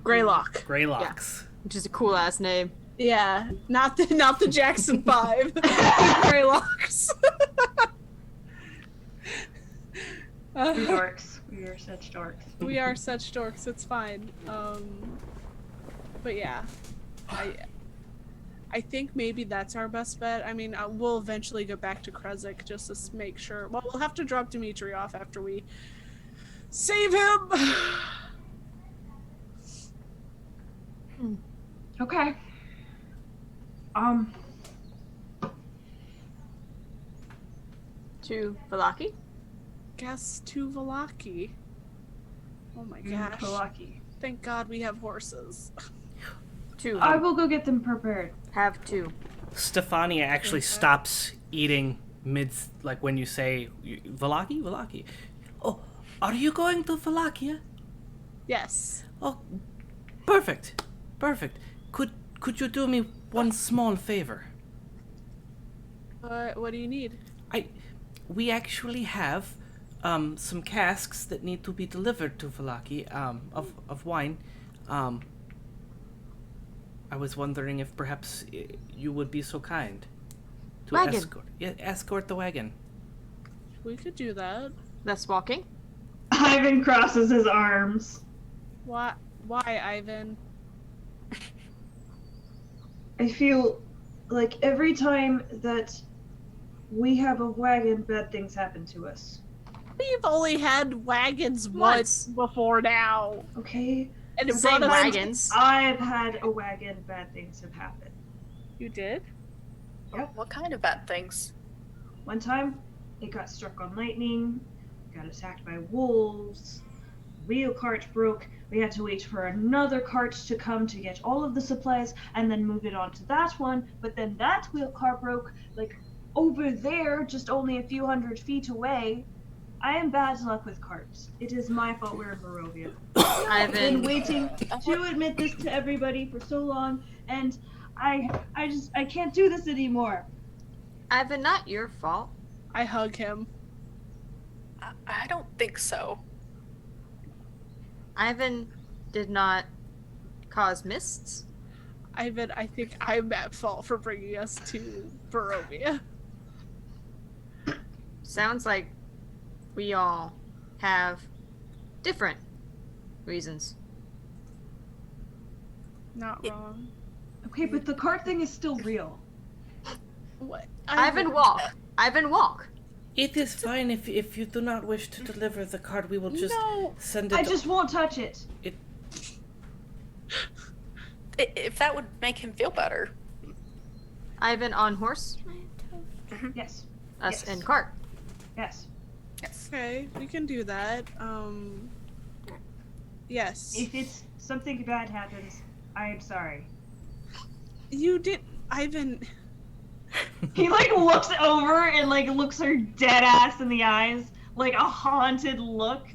Greylock. Greylocks. Which is a cool ass name. Yeah. Not the Jackson 5. The Greylocks. We're dorks. We are such dorks. We are such dorks. It's fine. But yeah, I think maybe that's our best bet. I mean, we'll eventually go back to Krezik just to make sure. Well, we'll have to drop Dimitri off after we save him. Okay. To Valakki? Guess to Valakki. Oh my gosh! Lucky. Thank God we have horses. To I will go get them prepared. have to. Stefania actually stops eating mid, like when you say, Valakki? Valakki. Oh, are you going to Valakki? Yes. Oh, perfect. Perfect. Could you do me one small favor? What do you need? We actually have some casks that need to be delivered to Valakki, of wine. I was wondering if perhaps you would be so kind to Wagon. escort the wagon. We could do that. Less walking. Ivan crosses his arms. Why, Ivan? I feel like every time that we have a wagon, bad things happen to us. We've only had wagons Once. once before now. Okay? And it Same brought us- wagons. I've had a wagon, bad things have happened. You did? What kind of bad things? One time, it got struck on lightning, got attacked by wolves, wheel cart broke, we had to wait for another cart to come to get all of the supplies and then move it on to that one, but then that wheel cart broke, like, over there, just only a few hundred feet away. I am bad luck with carts. It is my fault we're in Barovia. I've been waiting to admit this to everybody for so long, and I can't do this anymore. Ivan, not your fault. I hug him. I don't think so. Ivan did not cause mists. Ivan, I think I'm at fault for bringing us to Barovia. Sounds like we all have different reasons. Not wrong. Okay, but the cart thing is still real. What? Ivan, walk. Ivan, walk. It is fine if you do not wish to deliver the card. We will just send it. I just won't touch it. If that would make him feel better. Ivan on horse. Yes. Us Yes. in cart. Yes. Yes. Okay, we can do that. Yes. If it's something bad happens, I'm sorry. You did, Ivan. He like looks over and like looks her dead ass in the eyes, like a haunted look.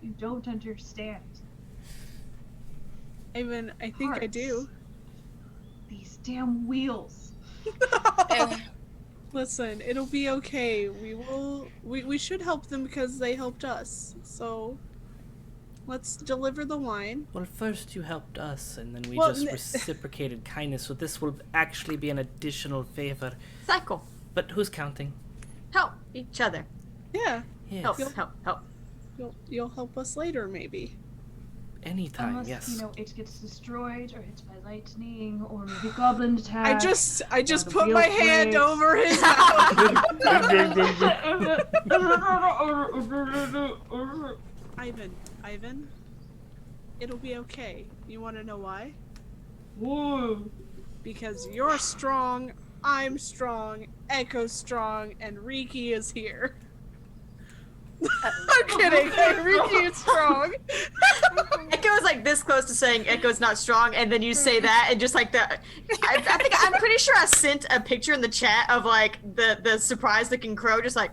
You don't understand. Ivan, I think I Hearts. do. These damn wheels. Listen, it'll be okay. We should help them because they helped us. So let's deliver the wine. Well, first you helped us, and then we Well, just reciprocated kindness, so this will actually be an additional favor. Cycle. But who's counting? Help each other. Yeah. Yes. Help. You'll help us later, maybe. Anytime, Unless, yes. you know, it gets destroyed or hit by lightning or maybe goblin attack. I just the put my wheel hand breaks. over his mouth. Ivan, it'll be okay. You want to know why? Whoa. Because you're strong, I'm strong, Echo's strong, and Riki is here. I'm kidding. Riki is strong. Echo is like this close to saying Echo's not strong, and then you say that, and just like the, I think I'm pretty sure I sent a picture in the chat of like the surprised looking crow, just like.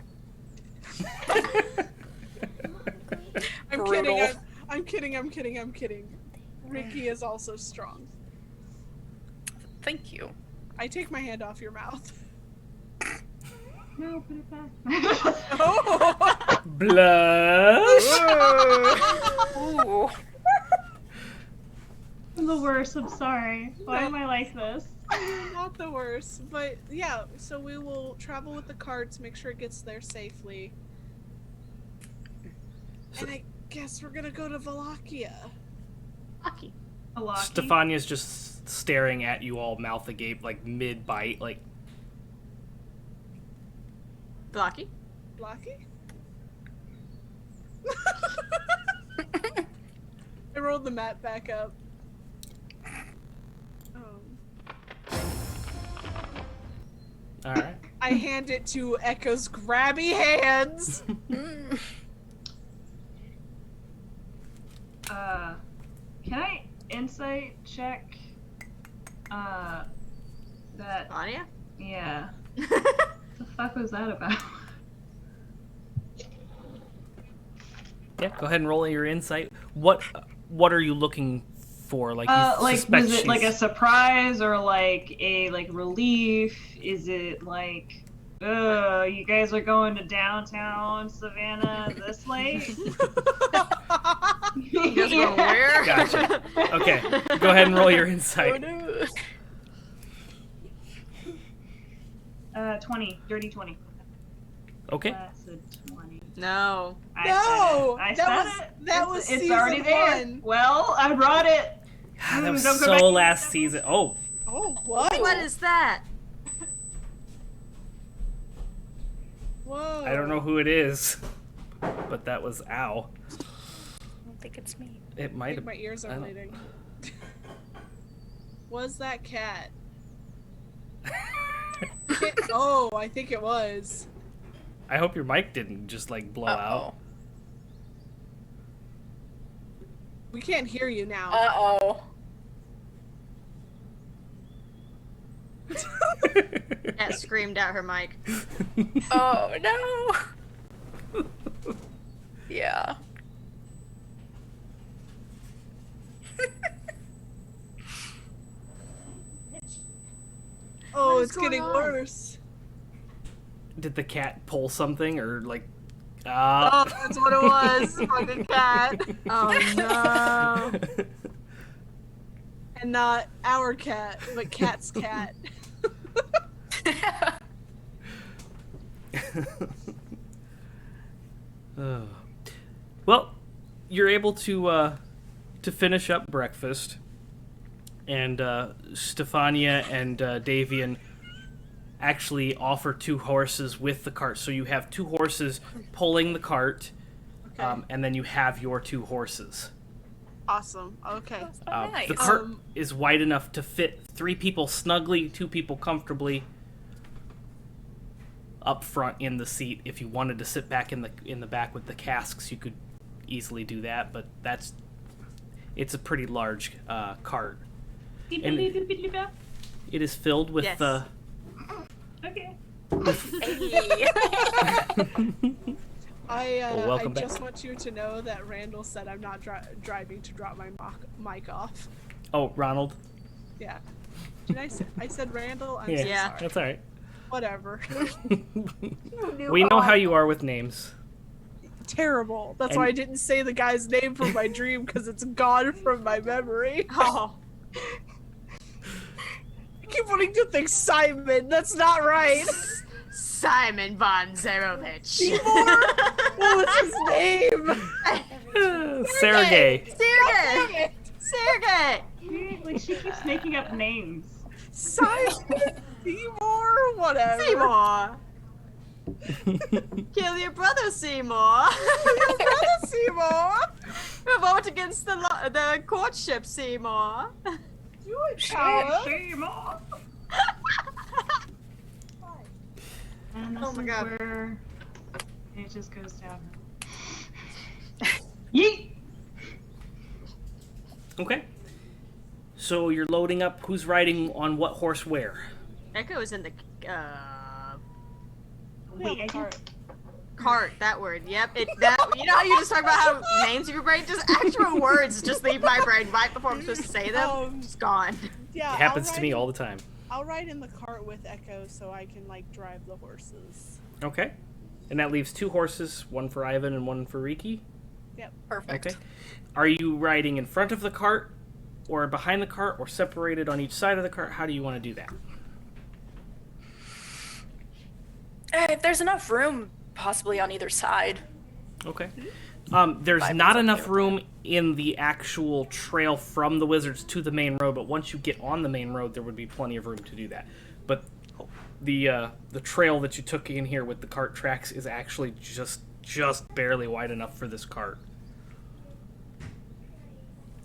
I'm Brutal. kidding. I'm kidding. Riki is also strong. Thank you. I take my hand off your mouth. No, put it back. Oh! Blush! Ooh. I'm the worst, I'm sorry. Why am I like this? Not the worst, but yeah, so we will travel with the carts, make sure it gets there safely. And I guess we're gonna go to Valakkia. Lucky. Valakki. Stefania's just staring at you all mouth agape, like mid-bite, like... Lucky. Valakki? I rolled the map back up. Alright. I hand it to Echo's grabby hands. Can I insight check that Anya? yeah. What the fuck was that about? Yeah, go ahead and roll your insight. What are you looking for? Like, you Like suspect was it like a she's- surprise or like a relief? Is it like you guys are going to downtown Savannah this late? You guys are going where? Gotcha. Okay, go ahead and roll your insight. 20, dirty 20. Okay. Placid 20. No. No! I That said was- it. that was It's season already there. one. Well, I brought it. God, that was Don't go back so to last that. season. Oh, Oh, what? What is that? Whoa. I don't know who it is, but that was ow. I don't think it's me. It I might think have. my ears I are don't- bleeding. Was that cat? Oh, I think it was. I hope your mic didn't just like blow out. We can't hear you now. Uh-oh. Cat screamed out her mic. Oh, no. Yeah. Oh, What is it's getting going on? worse. Did the cat pull something or like? Oh, that's what it was. Fucking cat. Oh no. And not our cat, but Cat's cat. Oh. Well, you're able to finish up breakfast, and Stefania and Davian actually offer 2 horses with the cart. So you have 2 horses pulling the cart, Okay. and then you have your 2 horses. Awesome. Okay. Nice. The cart is wide enough to fit 3 people snugly, 2 people comfortably up front in the seat. If you wanted to sit back in the back with the casks, you could easily do that, but it's a pretty large cart. And it is filled with Yes. the Okay. Hey. Well, welcome I just back. want you to know that Randall said I'm not driving to drop my mic off. Oh, Ronald. Yeah. Did I said Randall? I'm Yeah, so Yeah. sorry. that's all right. Whatever. We know how you are with names. Terrible. That's And- why I didn't say the guy's name from my dream because it's gone from my memory. Oh. I keep wanting to think Simon. That's not right. Simon von Zerovich. What was his name? Sergey. Sergey! Sergey! Like, she keeps making up names. Simon Seymour? Whatever. Seymour! Kill your brother, Seymour! Brother Seymour. Revolt against the courtship, Seymour! You a coward. Seymour. And this Oh my is God. where it just goes down. Yeet! Okay. So you're loading up. Who's riding on what horse where? Echo is in the Wait, I Cart. cart. That word. Yep. You know how you just talk about how names of your brain, just actual words just leave my brain right before I'm supposed to say them. It's gone. Yeah, It happens to me all the time. I'll ride in the cart with Echo so I can like drive the horses. Okay. And that leaves 2 horses, one for Ivan and one for Riki. Perfect. Okay. Are you riding in front of the cart, or behind the cart, or separated on each side of the cart? How do you want to do that? If there's enough room, possibly on either side. Okay. There's Ivan's not okay enough with room in the actual trail from the wizards to the main road, but once you get on the main road, there would be plenty of room to do that. But the trail that you took in here with the cart tracks is actually just barely wide enough for this cart.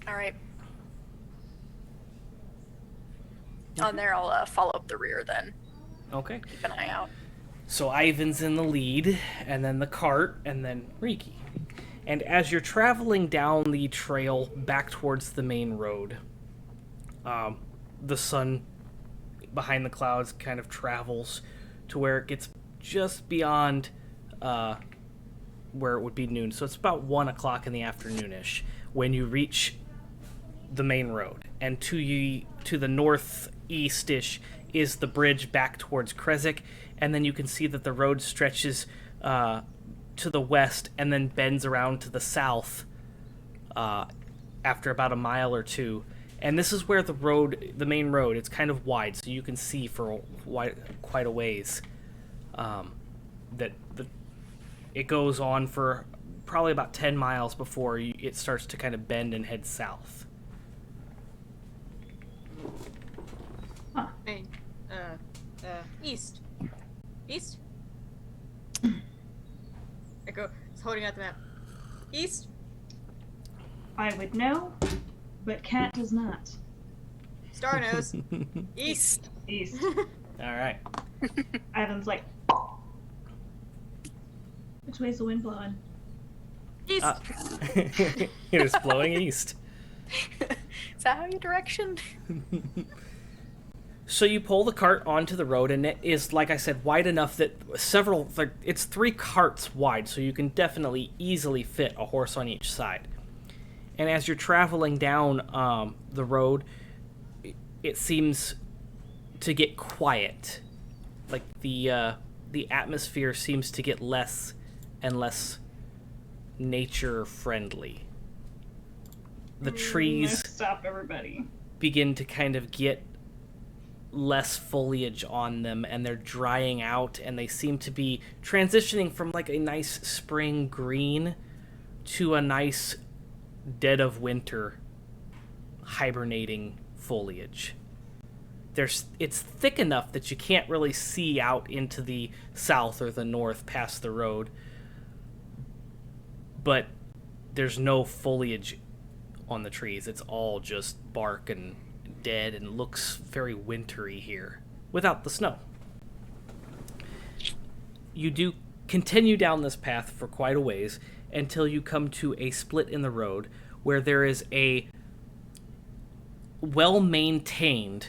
All right. On there, I'll follow up the rear then. Okay. Keep an eye out. So Ivan's in the lead, and then the cart, and then Riki. And as you're traveling down the trail back towards the main road, the sun behind the clouds kind of travels to where it gets just beyond where it would be noon. So it's about 1 o'clock in the afternoonish when you reach the main road. And to the northeast-ish is the bridge back towards Krezik, and then you can see that the road stretches to the west and then bends around to the south after about a mile or 2. And this is where the main road, it's kind of wide, so you can see for quite a ways. It goes on for probably about 10 miles before it starts to kind of bend and head south. Main. East. East? Echo is holding out the map. East? I would know, but Cat does not. Star knows. East. East. All right. Ivan's like, which way's the wind blowing? East. It is blowing east. Is that how you direction? So you pull the cart onto the road, and it is, like I said, wide enough that it's 3 carts wide, so you can definitely easily fit a horse on each side. And as you're traveling down the road, it seems to get quiet. Like the atmosphere seems to get less and less nature friendly. The trees Stop, everybody. begin to kind of get less foliage on them, and they're drying out, and they seem to be transitioning from like a nice spring green to a nice dead of winter hibernating foliage. it's thick enough that you can't really see out into the south or the north past the road, but there's no foliage on the trees. It's all just bark and dead and looks very wintry here without the snow. You do continue down this path for quite a ways until you come to a split in the road where there is a well-maintained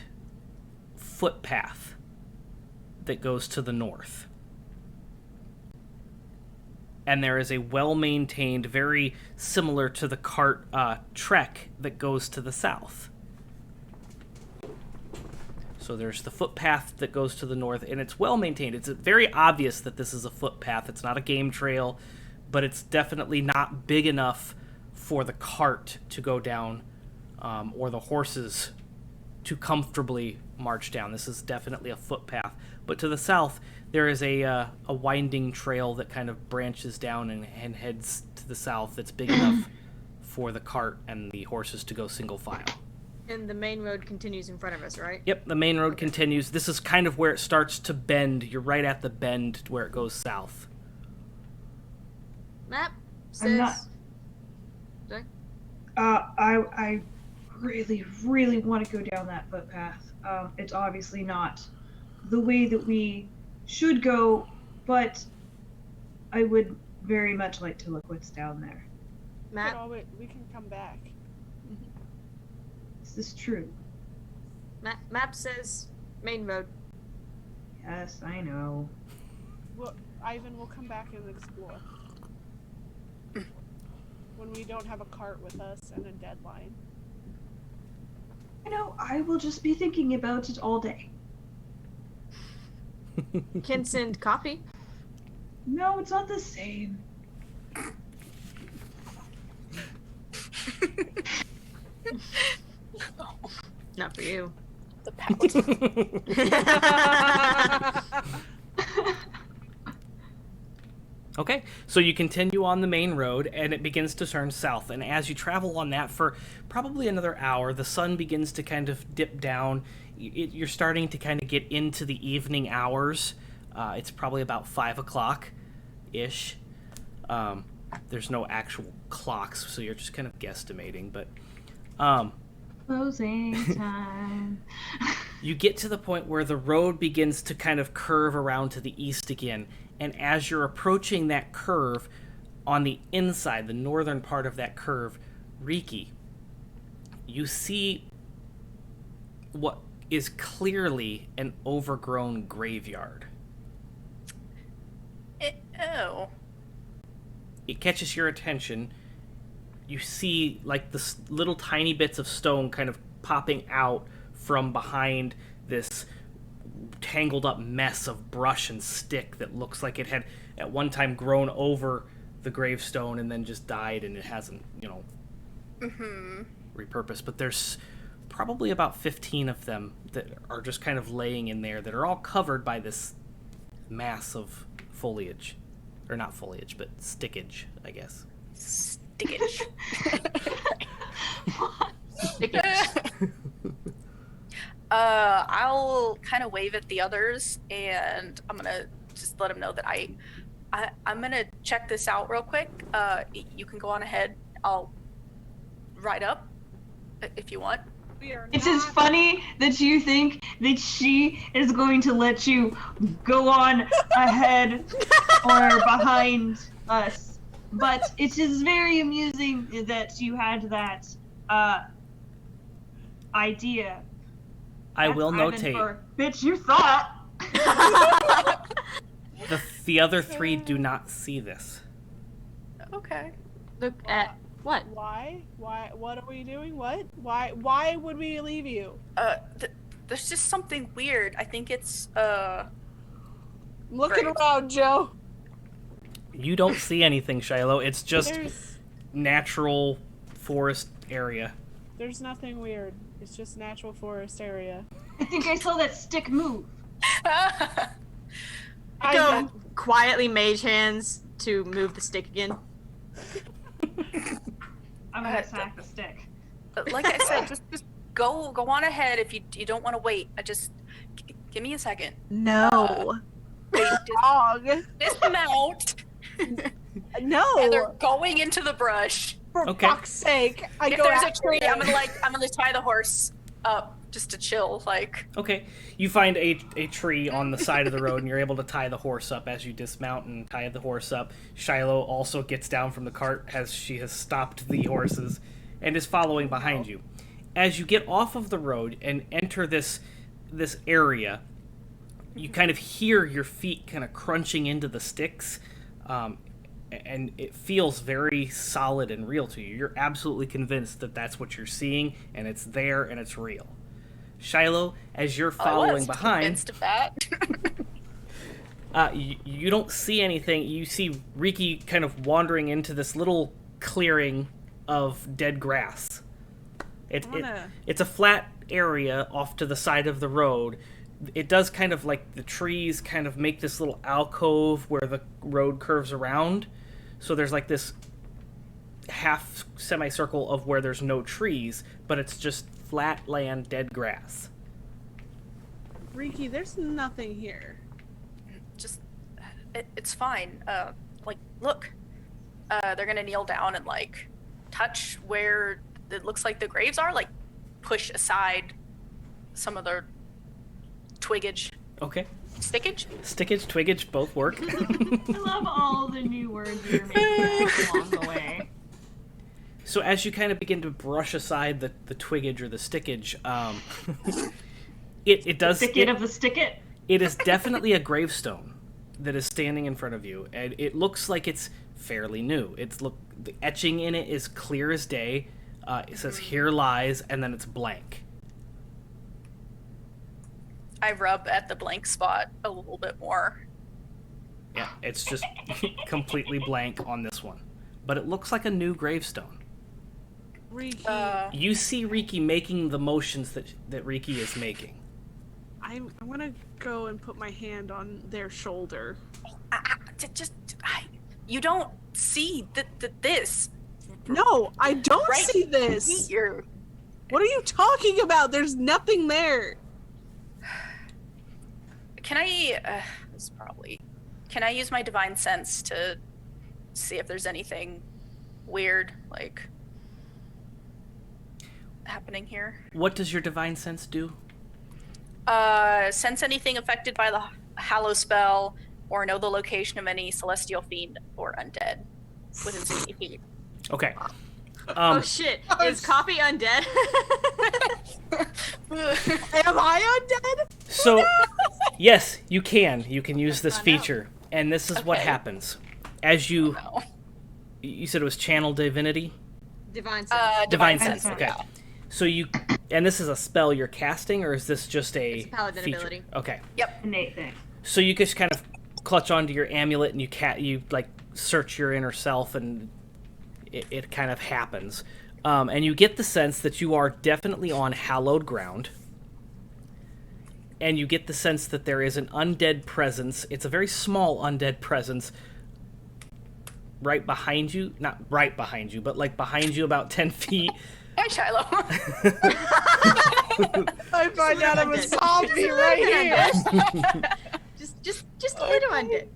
footpath that goes to the north. And there is a well-maintained, very similar to the cart trek that goes to the south. So there's the footpath that goes to the north, and it's well-maintained. It's very obvious that this is a footpath. It's not a game trail, but it's definitely not big enough for the cart to go down or the horses to comfortably march down. This is definitely a footpath. But to the south, there is a winding trail that kind of branches down and heads to the south that's big enough for the cart and the horses to go single file. And the main road continues in front of us, right? Yep, the main road continues. This is kind of where it starts to bend. You're right at the bend where it goes south. Map I'm says... not- Sorry? I really, really want to go down that footpath. It's obviously not the way that we should go, but I would very much like to look what's down there. Map, We can come back. Is this true? map says main road. Yes, I know. Well, Ivan will come back and explore. When we don't have a cart with us and a deadline. I know, I will just be thinking about it all day. Can send copy. No, it's not the same. Not for you. The paladin. Okay, so you continue on the main road, and it begins to turn south. And as you travel on that for probably another hour, the sun begins to kind of dip down. You're starting to kind of get into the evening hours. It's probably about 5 o'clock-ish. There's no actual clocks, so you're just kind of guesstimating. But Closing time. you get to the point where the road begins to kind of curve around to the east again. And as you're approaching that curve, on the inside, the northern part of that curve, Riki, you see what is clearly an overgrown graveyard. Oh. It catches your attention. You see, like, the little tiny bits of stone kind of popping out from behind this tangled up mess of brush and stick that looks like it had at one time grown over the gravestone and then just died, and it hasn't, repurposed. But there's probably about 15 of them that are just kind of laying in there that are all covered by this mass of foliage. Or not foliage, but stickage, I guess. Stickage. Stickage. I'll kind of wave at the others, and I'm gonna just let them know that I'm gonna check this out real quick. You can go on ahead. I'll ride up if you want. It's just funny that you think that she is going to let you go on ahead or behind us. But it is very amusing that you had that idea. I will Ivan notate, for, bitch, you thought. the other three do not see this. Okay. Look at what? Why? What are we doing? What? Why would we leave you? There's just something weird. I think it's I'm looking Great. around, Joe. You don't see anything, Shiloh. It's just There's natural forest area. nothing weird. It's just natural forest area. I think I saw that stick move. I I go quietly mage hands to move the stick again. I'm gonna sack the stick. like I said, go on ahead if you don't want to wait. Give me a second. No. Wait, Dog. dismount. No. And they're going into the brush. For Okay. fuck's sake. If there's a tree, I'm gonna tie the horse up just to chill. Like, Okay. You find a tree on the side of the road, and you're able to tie the horse up as you dismount and tie the horse up. Shiloh also gets down from the cart as she has stopped the horses and is following behind you. As you get off of the road and enter this area, you kind of hear your feet kind of crunching into the sticks, and it feels very solid and real to you. You're absolutely convinced that that's what you're seeing, and it's there, and it's real. Shiloh, as you're following I was behind, convinced of that. you don't see anything. You see Riki kind of wandering into this little clearing of dead grass. It's a flat area off to the side of the road. It does kind of like the trees kind of make this little alcove where the road curves around. So there's like this half semicircle of where there's no trees, but it's just flat land, dead grass. Riki, there's nothing here. Just, it's fine. Like, look. They're gonna kneel down and like touch where it looks like the graves are. Like, push aside some of the twiggage. Okay. Stickage? Stickage, twiggage, both work. I love all the new words you're making along the way. So as you kind of begin to brush aside the twiggage or the stickage, it does... Stick of the stick it? It is definitely a gravestone that is standing in front of you, and it looks like it's fairly new. The etching in it is clear as day. It says, "Here lies," and then it's blank. I rub at the blank spot a little bit more. Yeah, it's just completely blank on this one. But it looks like a new gravestone. Riki, You see Riki making the motions that Riki is making. I'm gonna go and put my hand on their shoulder. You don't see this. No, I don't Right see this. Here. What are you talking about? There's nothing there. Can I? Can I use my divine sense to see if there's anything weird, like, happening here? What does your divine sense do? Sense anything affected by the Hallow spell, or know the location of any celestial fiend or undead within 60 feet. Okay. Oh shit! Is Copy undead? Am I undead? So, yes, you can. You can use this Oh, no. feature. And this is what Okay. happens. As you... No. You said it was channel divinity? Divine sense. Divine sense, sense, yeah. okay. So you... And this is a spell you're casting, or is this just a It's a paladin feature? ability. Okay. Innate thing. So you just kind of clutch onto your amulet and you like search your inner self, and it kind of happens. And you get the sense that you are definitely on hallowed ground. And you get the sense that there is an undead presence. It's a very small undead presence right behind you. Not right behind you, but like behind you about 10 feet. Hi, Shiloh. I find out I'm a undead. zombie right here. Just a little undead.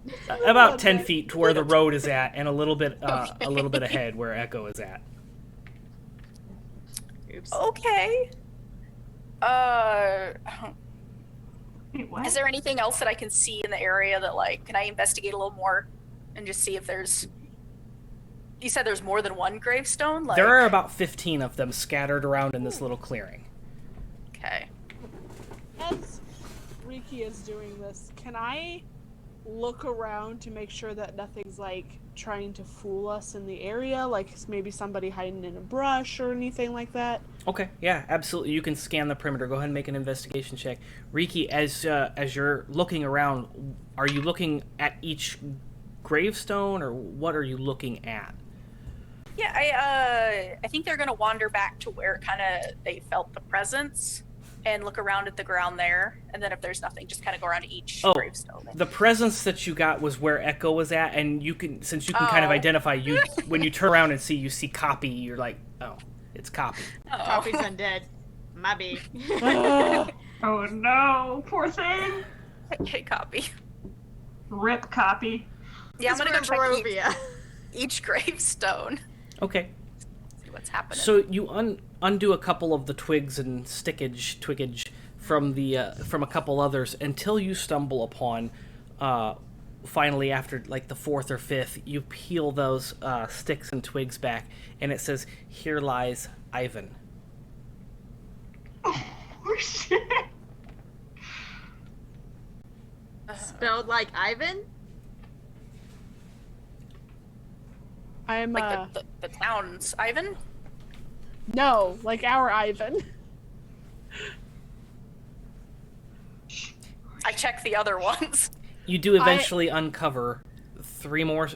About 10 feet to where the road is at, and a little bit ahead where Echo is at. Oops. Okay. Wait, what? Is there anything else that I can see in the area that, like, can I investigate a little more and just see if there's... You said there's more than one gravestone? Like... There are about 15 of them scattered around in this little clearing. Okay. As Riki is doing this, can I look around to make sure that nothing's like trying to fool us in the area? Like maybe somebody hiding in a brush or anything like that? Okay, yeah, absolutely. You can scan the perimeter. Go ahead and make an investigation check. Riki, as you're looking around, are you looking at each gravestone, or what are you looking at? Yeah, I think they're gonna wander back to where kind of they felt the presence and look around at the ground there, and then if there's nothing, just kind of go around to each gravestone. The presence that you got was where Echo was at, and you can kind of Oh. identify you when you turn around and you see Copy. You're like, oh, it's Copy. Oh. Copy's undead. My B. Oh no, poor thing. Hey, copy. Rip copy. Yeah, I'm gonna go It's check from Barovia. each gravestone. Okay. See what's happening. So you undo a couple of the twigs and twiggage from from a couple others until you stumble upon, finally after like the fourth or fifth, you peel those sticks and twigs back, and it says, "Here lies Ivan." Oh shit. Spelled like Ivan? I'm like the town's Ivan? no, like our Ivan. I checked the other ones. You do eventually uncover three more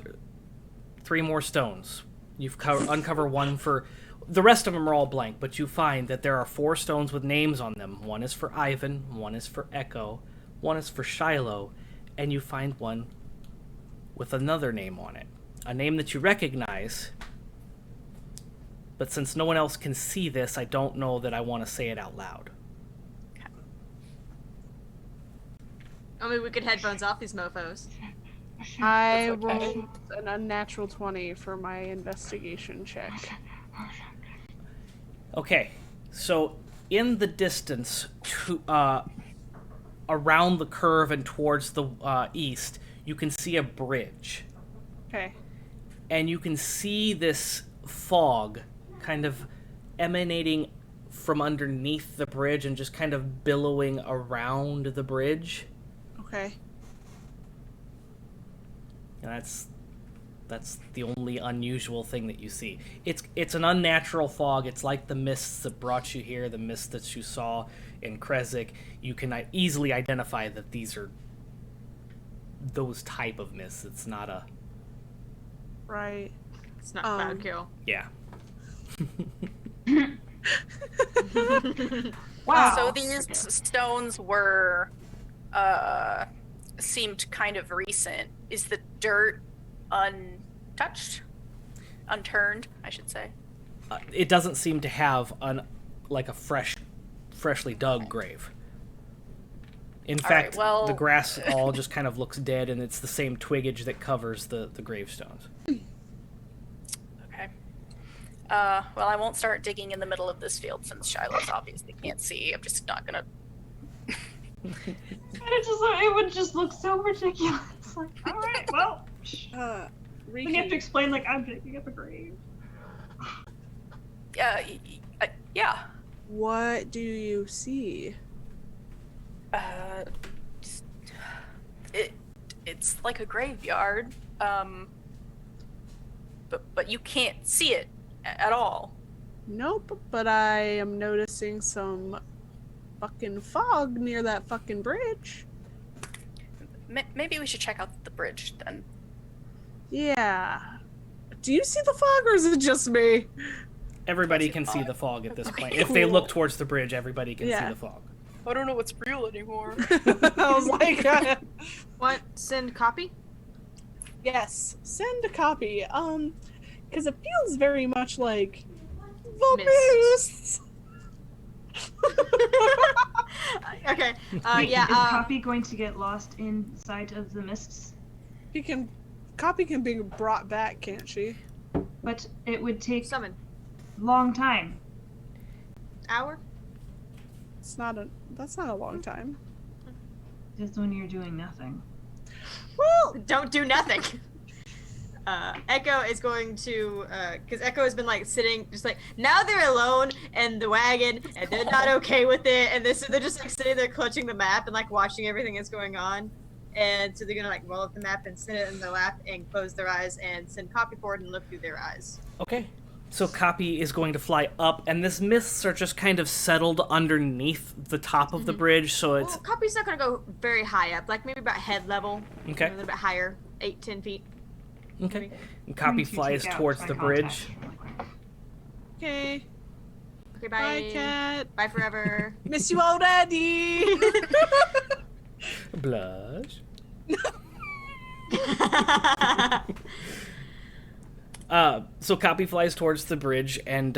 stones. You've uncover one for the rest of them are all blank, but you find that there are 4 stones with names on them. One is for Ivan, one is for Echo, one is for Shiloh, and you find one with another name on it. A name that you recognize, but since no one else can see this, I don't know that I want to say it out loud. I mean, we could headphones off these mofos. I That's okay. rolled an unnatural 20 for my investigation check. Okay, so in the distance, around the curve and towards the east, you can see a bridge. Okay. And you can see this fog kind of emanating from underneath the bridge and just kind of billowing around the bridge. Okay. And that's the only unusual thing that you see. It's an unnatural fog. It's like the mists that brought you here, the mists that you saw in Krezik. You can easily identify that these are those type of mists. It's not a... Right. It's not cloud kill. Yeah. Wow. So these stones were seemed kind of recent. Is the dirt untouched? Unturned, I should say. It doesn't seem to have a freshly dug grave. In fact, well- the grass all just kind of looks dead, and it's the same twiggage that covers the gravestones. Okay. Well, I won't start digging in the middle of this field since Shiloh's obviously can't see. I'm just not gonna. It would just look so ridiculous. Like, all right, well, we have to Riki, explain like I'm digging up a grave. Yeah. what do you see? It's like a graveyard. But you can't see it at all. Nope, but I am noticing some fucking fog near that fucking bridge. Maybe we should check out the bridge then. Yeah. Do you see the fog or is it just me? Everybody can see the fog at this point. If they look towards the bridge, everybody can see Yeah. the fog. I don't know what's real anymore. I was like, What? Send copy? yes, send a copy. Because it feels very much like the Mist. mists. Okay. Wait, Yeah. is Copy going to get lost inside of the mists? Copy can be brought back, can't she? But it would take Summon. long time. Hour? That's not a long time. Just when you're doing nothing. Well, Don't do nothing. Echo is going to, because Echo has been like sitting, just like now they're alone in the wagon, and they're not okay with it, and they're just like sitting there clutching the map and like watching everything that's going on, and so they're gonna like roll up the map and sit it in their lap and close their eyes and send copy forward and look through their eyes. Okay. So Copy is going to fly up, and these mists are just kind of settled underneath the top of the bridge, so it's... Well, copy's not gonna go very high up, like maybe about head level. Okay. A little bit higher, 8-10 feet. Okay. And Copy Going to flies take out towards eye the contact bridge. really quick. okay. Okay, Bye, bye. cat. Bye forever. Miss you already. Blush. So Copy flies towards the bridge, and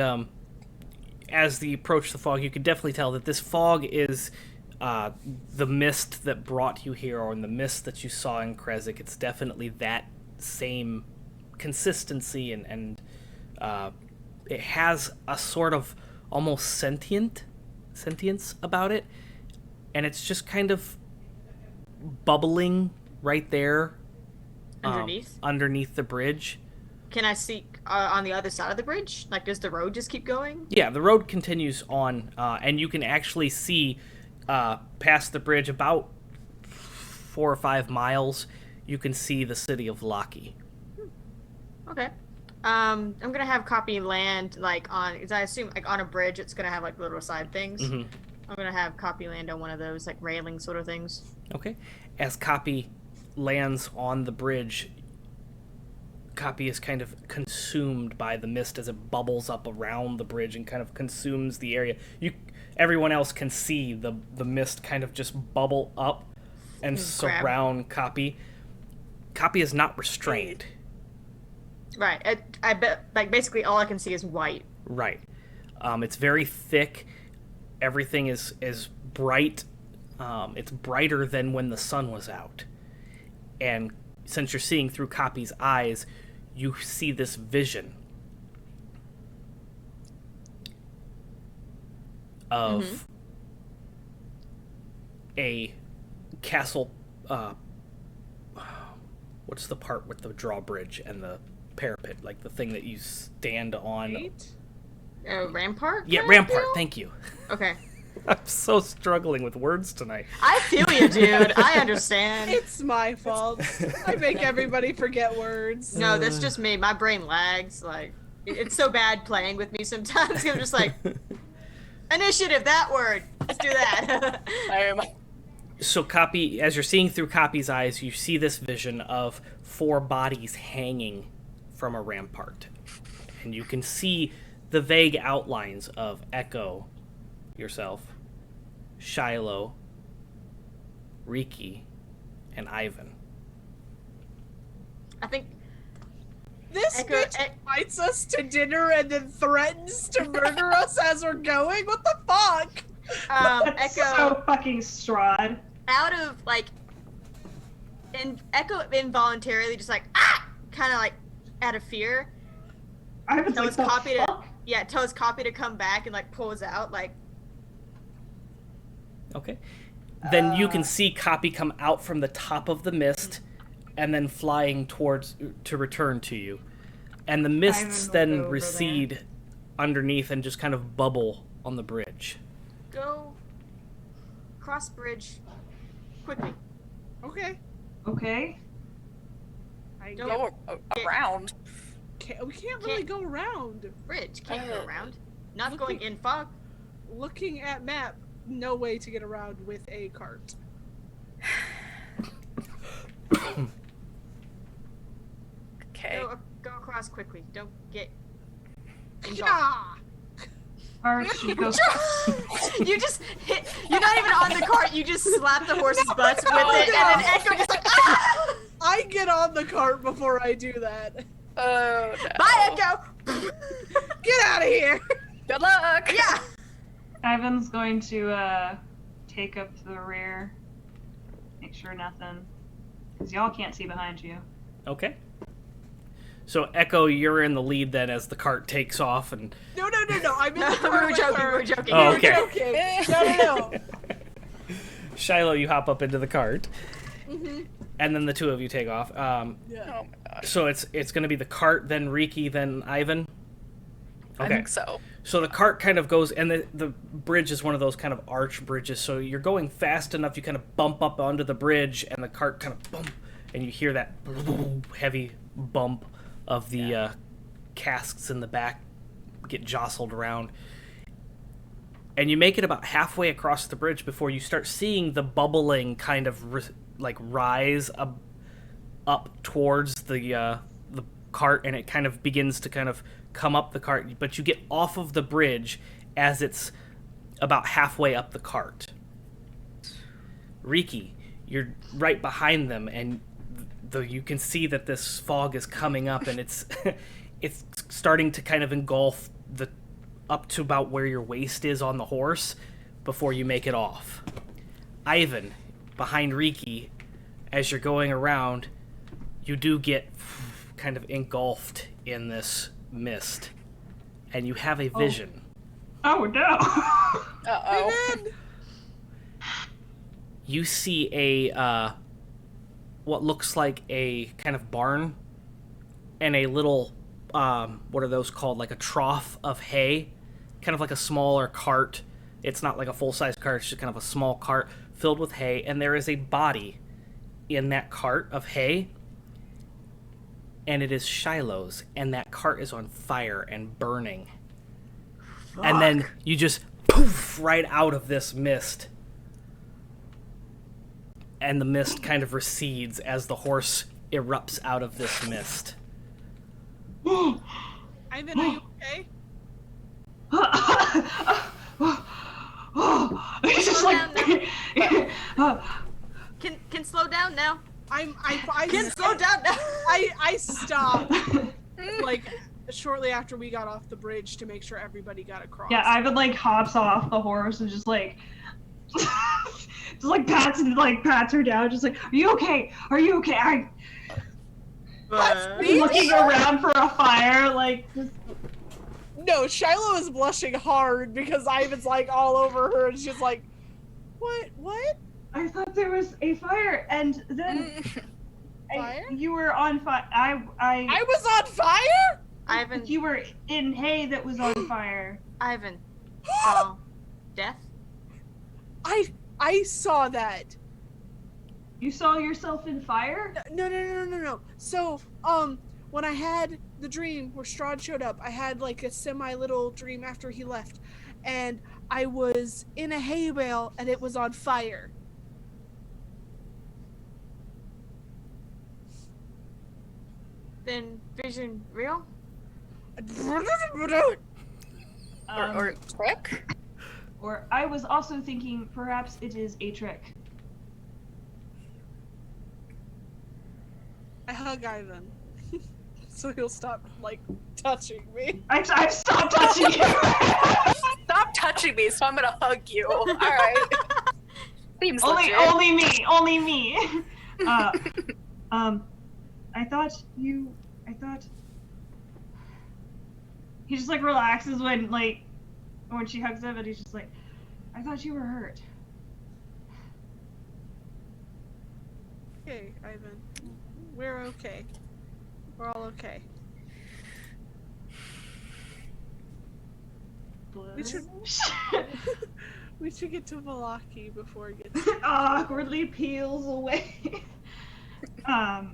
as they approach the fog, you can definitely tell that this fog is the mist that brought you here, or in the mist that you saw in Krezk. It's definitely that same consistency, and it has a sort of almost sentience about it, and it's just kind of bubbling right there underneath the bridge. Can I see on the other side of the bridge? Like, does the road just keep going? Yeah, the road continues on, and you can actually see past the bridge about 4 or 5 miles. You can see the city of Valakki. Okay. I'm gonna have copy land like on, because I assume like on a bridge it's gonna have like little side things. Mm-hmm. I'm gonna have copy land on one of those like railing sort of things. Okay. As Copy lands on the bridge, Copy is kind of consumed by the mist as it bubbles up around the bridge and kind of consumes the area. Everyone else can see the mist kind of just bubble up and surround Copy. Copy is not restrained. Right. I bet like basically all I can see is white. Right. It's very thick. Everything is bright. It's brighter than when the sun was out. And since you're seeing through Copy's eyes, you see this vision of a castle. What's the part with the drawbridge and the parapet, like the thing that you stand on? Right? Rampart? Yeah, kind of rampart. deal? Thank you. Okay. I'm so struggling with words tonight. I feel you, dude. I understand. It's my fault. I make everybody forget words. No, that's just me. My brain lags. Like, it's so bad playing with me sometimes. I'm just like, initiative, that word. Let's do that. So Copy, as you're seeing through Copy's eyes, you see this vision of 4 bodies hanging from a rampart. And you can see the vague outlines of Echo, yourself, Shiloh, Riki, and Ivan. I think This Echo- bitch invites us to dinner and then threatens to murder us as we're going? What the fuck? That's Echo, so fucking Strahd. out of like, Echo involuntarily just like, kind of like out of fear. I was Tells like, Copy the to, fuck? tells Copy to come back and like pulls out like. Okay. Then you can see Copy come out from the top of the mist and then flying to return to you. And the mists Ivan will then go over recede underneath and just kind of bubble on the bridge. Go cross bridge quickly. Okay. Okay. I Don't- Go around. we can't really go around. Bridge can't go around. Not going in fog. Looking at map, no way to get around with a cart. Okay. Go across quickly. Don't get involved. Yeah. Or should go. You just hit. You're not even on the cart. You just slap the horse's butts with No, it, no. and then Echo just like. I get on the cart before I do that. Oh no. Bye, Echo. Get out of here. Good luck. Yeah. Ivan's going to take up the rear. Make sure nothing. Because y'all can't see behind you. Okay. So Echo, you're in the lead then as the cart takes off and... No. I'm in No, the cart we with were her. joking. Oh, We were okay. joking. No. Shiloh, you hop up into the cart. Mm-hmm. And then the two of you take off. Yeah. Oh my gosh. So it's going to be the cart, then Riki, then Ivan? I think so. So the cart kind of goes, and the bridge is one of those kind of arch bridges, so you're going fast enough, you kind of bump up onto the bridge, and the cart kind of bump, and you hear that heavy bump of the casks in the back get jostled around. And you make it about halfway across the bridge before you start seeing the bubbling kind of rise up towards the cart, and it kind of begins to kind of come up the cart, but you get off of the bridge as it's about halfway up the cart. Riki, you're right behind them, and you can see that this fog is coming up, and it's it's starting to kind of engulf the up to about where your waist is on the horse before you make it off. Ivan, behind Riki, as you're going around, you do get kind of engulfed in this mist, and you have a vision. Oh no! Uh-oh. You see a what looks like a kind of barn and a little what are those called, like a trough of hay, kind of like a smaller cart. It's not like a full-size cart, it's just kind of a small cart filled with hay, and there is a body in that cart of hay, and it is Shiloh's, and that cart is on fire and burning. Fuck. And then you just poof right out of this mist, and the mist kind of recedes as the horse erupts out of this mist. Ivan, are you okay? It's just like Can slow down now. I Can slow down now. I stopped like shortly after we got off the bridge to make sure everybody got across. yeah, Ivan like hops off the horse and just like just like pats her down, just like, are you okay? Are you okay? Looking around for a fire, like just... No, Shiloh is blushing hard because Ivan's like all over her and she's like, what? I thought there was a fire, and then Fire? you were on fire. I was on fire? Ivan. You were in hay that was on fire. Ivan. Oh, death. I saw that. You saw yourself in fire? No. So, when I had the dream where Strahd showed up, I had like a semi-little dream after he left, and I was in a hay bale and it was on fire. Then vision real? Or trick? Or I was also thinking perhaps it is a trick. I hug Ivan. So he'll stop, like, touching me. I've stopped touching you. Stop touching me, so I'm gonna hug you. Alright. Seems legit. Only me. I thought he just like relaxes when she hugs him, and he's just like, I thought you were hurt. Okay, Ivan. We're okay. We're all okay. We should get to Valakki before it gets Awkwardly peels away. I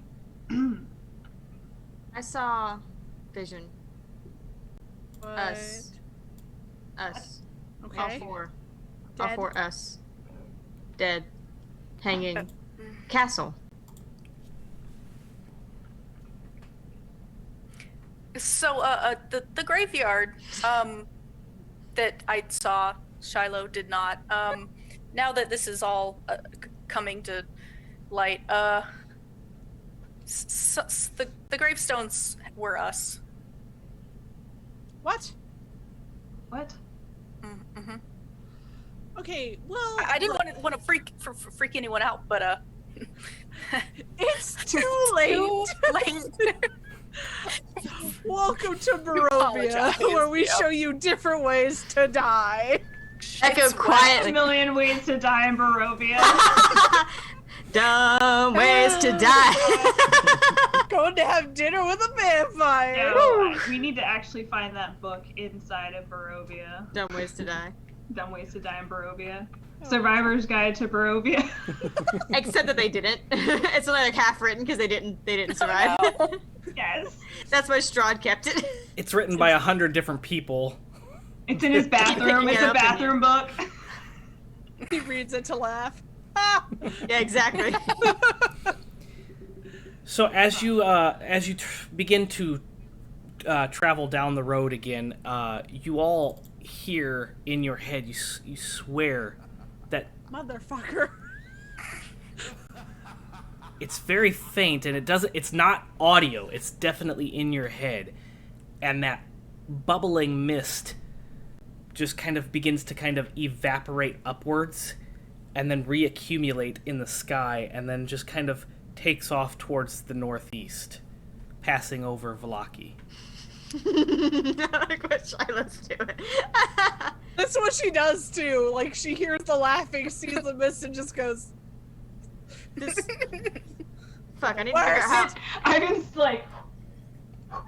saw vision. What? Us. Okay. All four. Dead? All four us. Dead. Hanging. Castle. So, the graveyard, that I saw, Shiloh did not. Now that this is all coming to light, the gravestones were us. What? What? Mm-hmm. Okay, well... I didn't want to freak anyone out, but, It's too late! Too late. Welcome to Barovia, where we show you different ways to die. Echo quietly. A million ways to die in Barovia. Dumb ways to die. Going to have dinner with a vampire. No, we need to actually find that book inside of Barovia. Dumb ways to die. Dumb ways to die in Barovia. Survivor's Guide to Barovia. Except that they didn't. It's only like half written because they didn't survive. Oh, no. Yes. That's why Strahd kept it. It's written by 100 different people. It's in his bathroom. It's a bathroom book. He reads it to laugh. Yeah, exactly. So as you begin to travel down the road again, you all hear in your head, you swear that Motherfucker. it's very faint, and it's not audio, it's definitely in your head, and that bubbling mist just kind of begins to kind of evaporate upwards and then reaccumulate in the sky and then just kind of takes off towards the northeast, passing over Valakki. I like what Shiloh's doing. That's what she does too. Like, she hears the laughing, sees the mist, and just goes, This... Fuck, I need to figure out how... Ivan's like,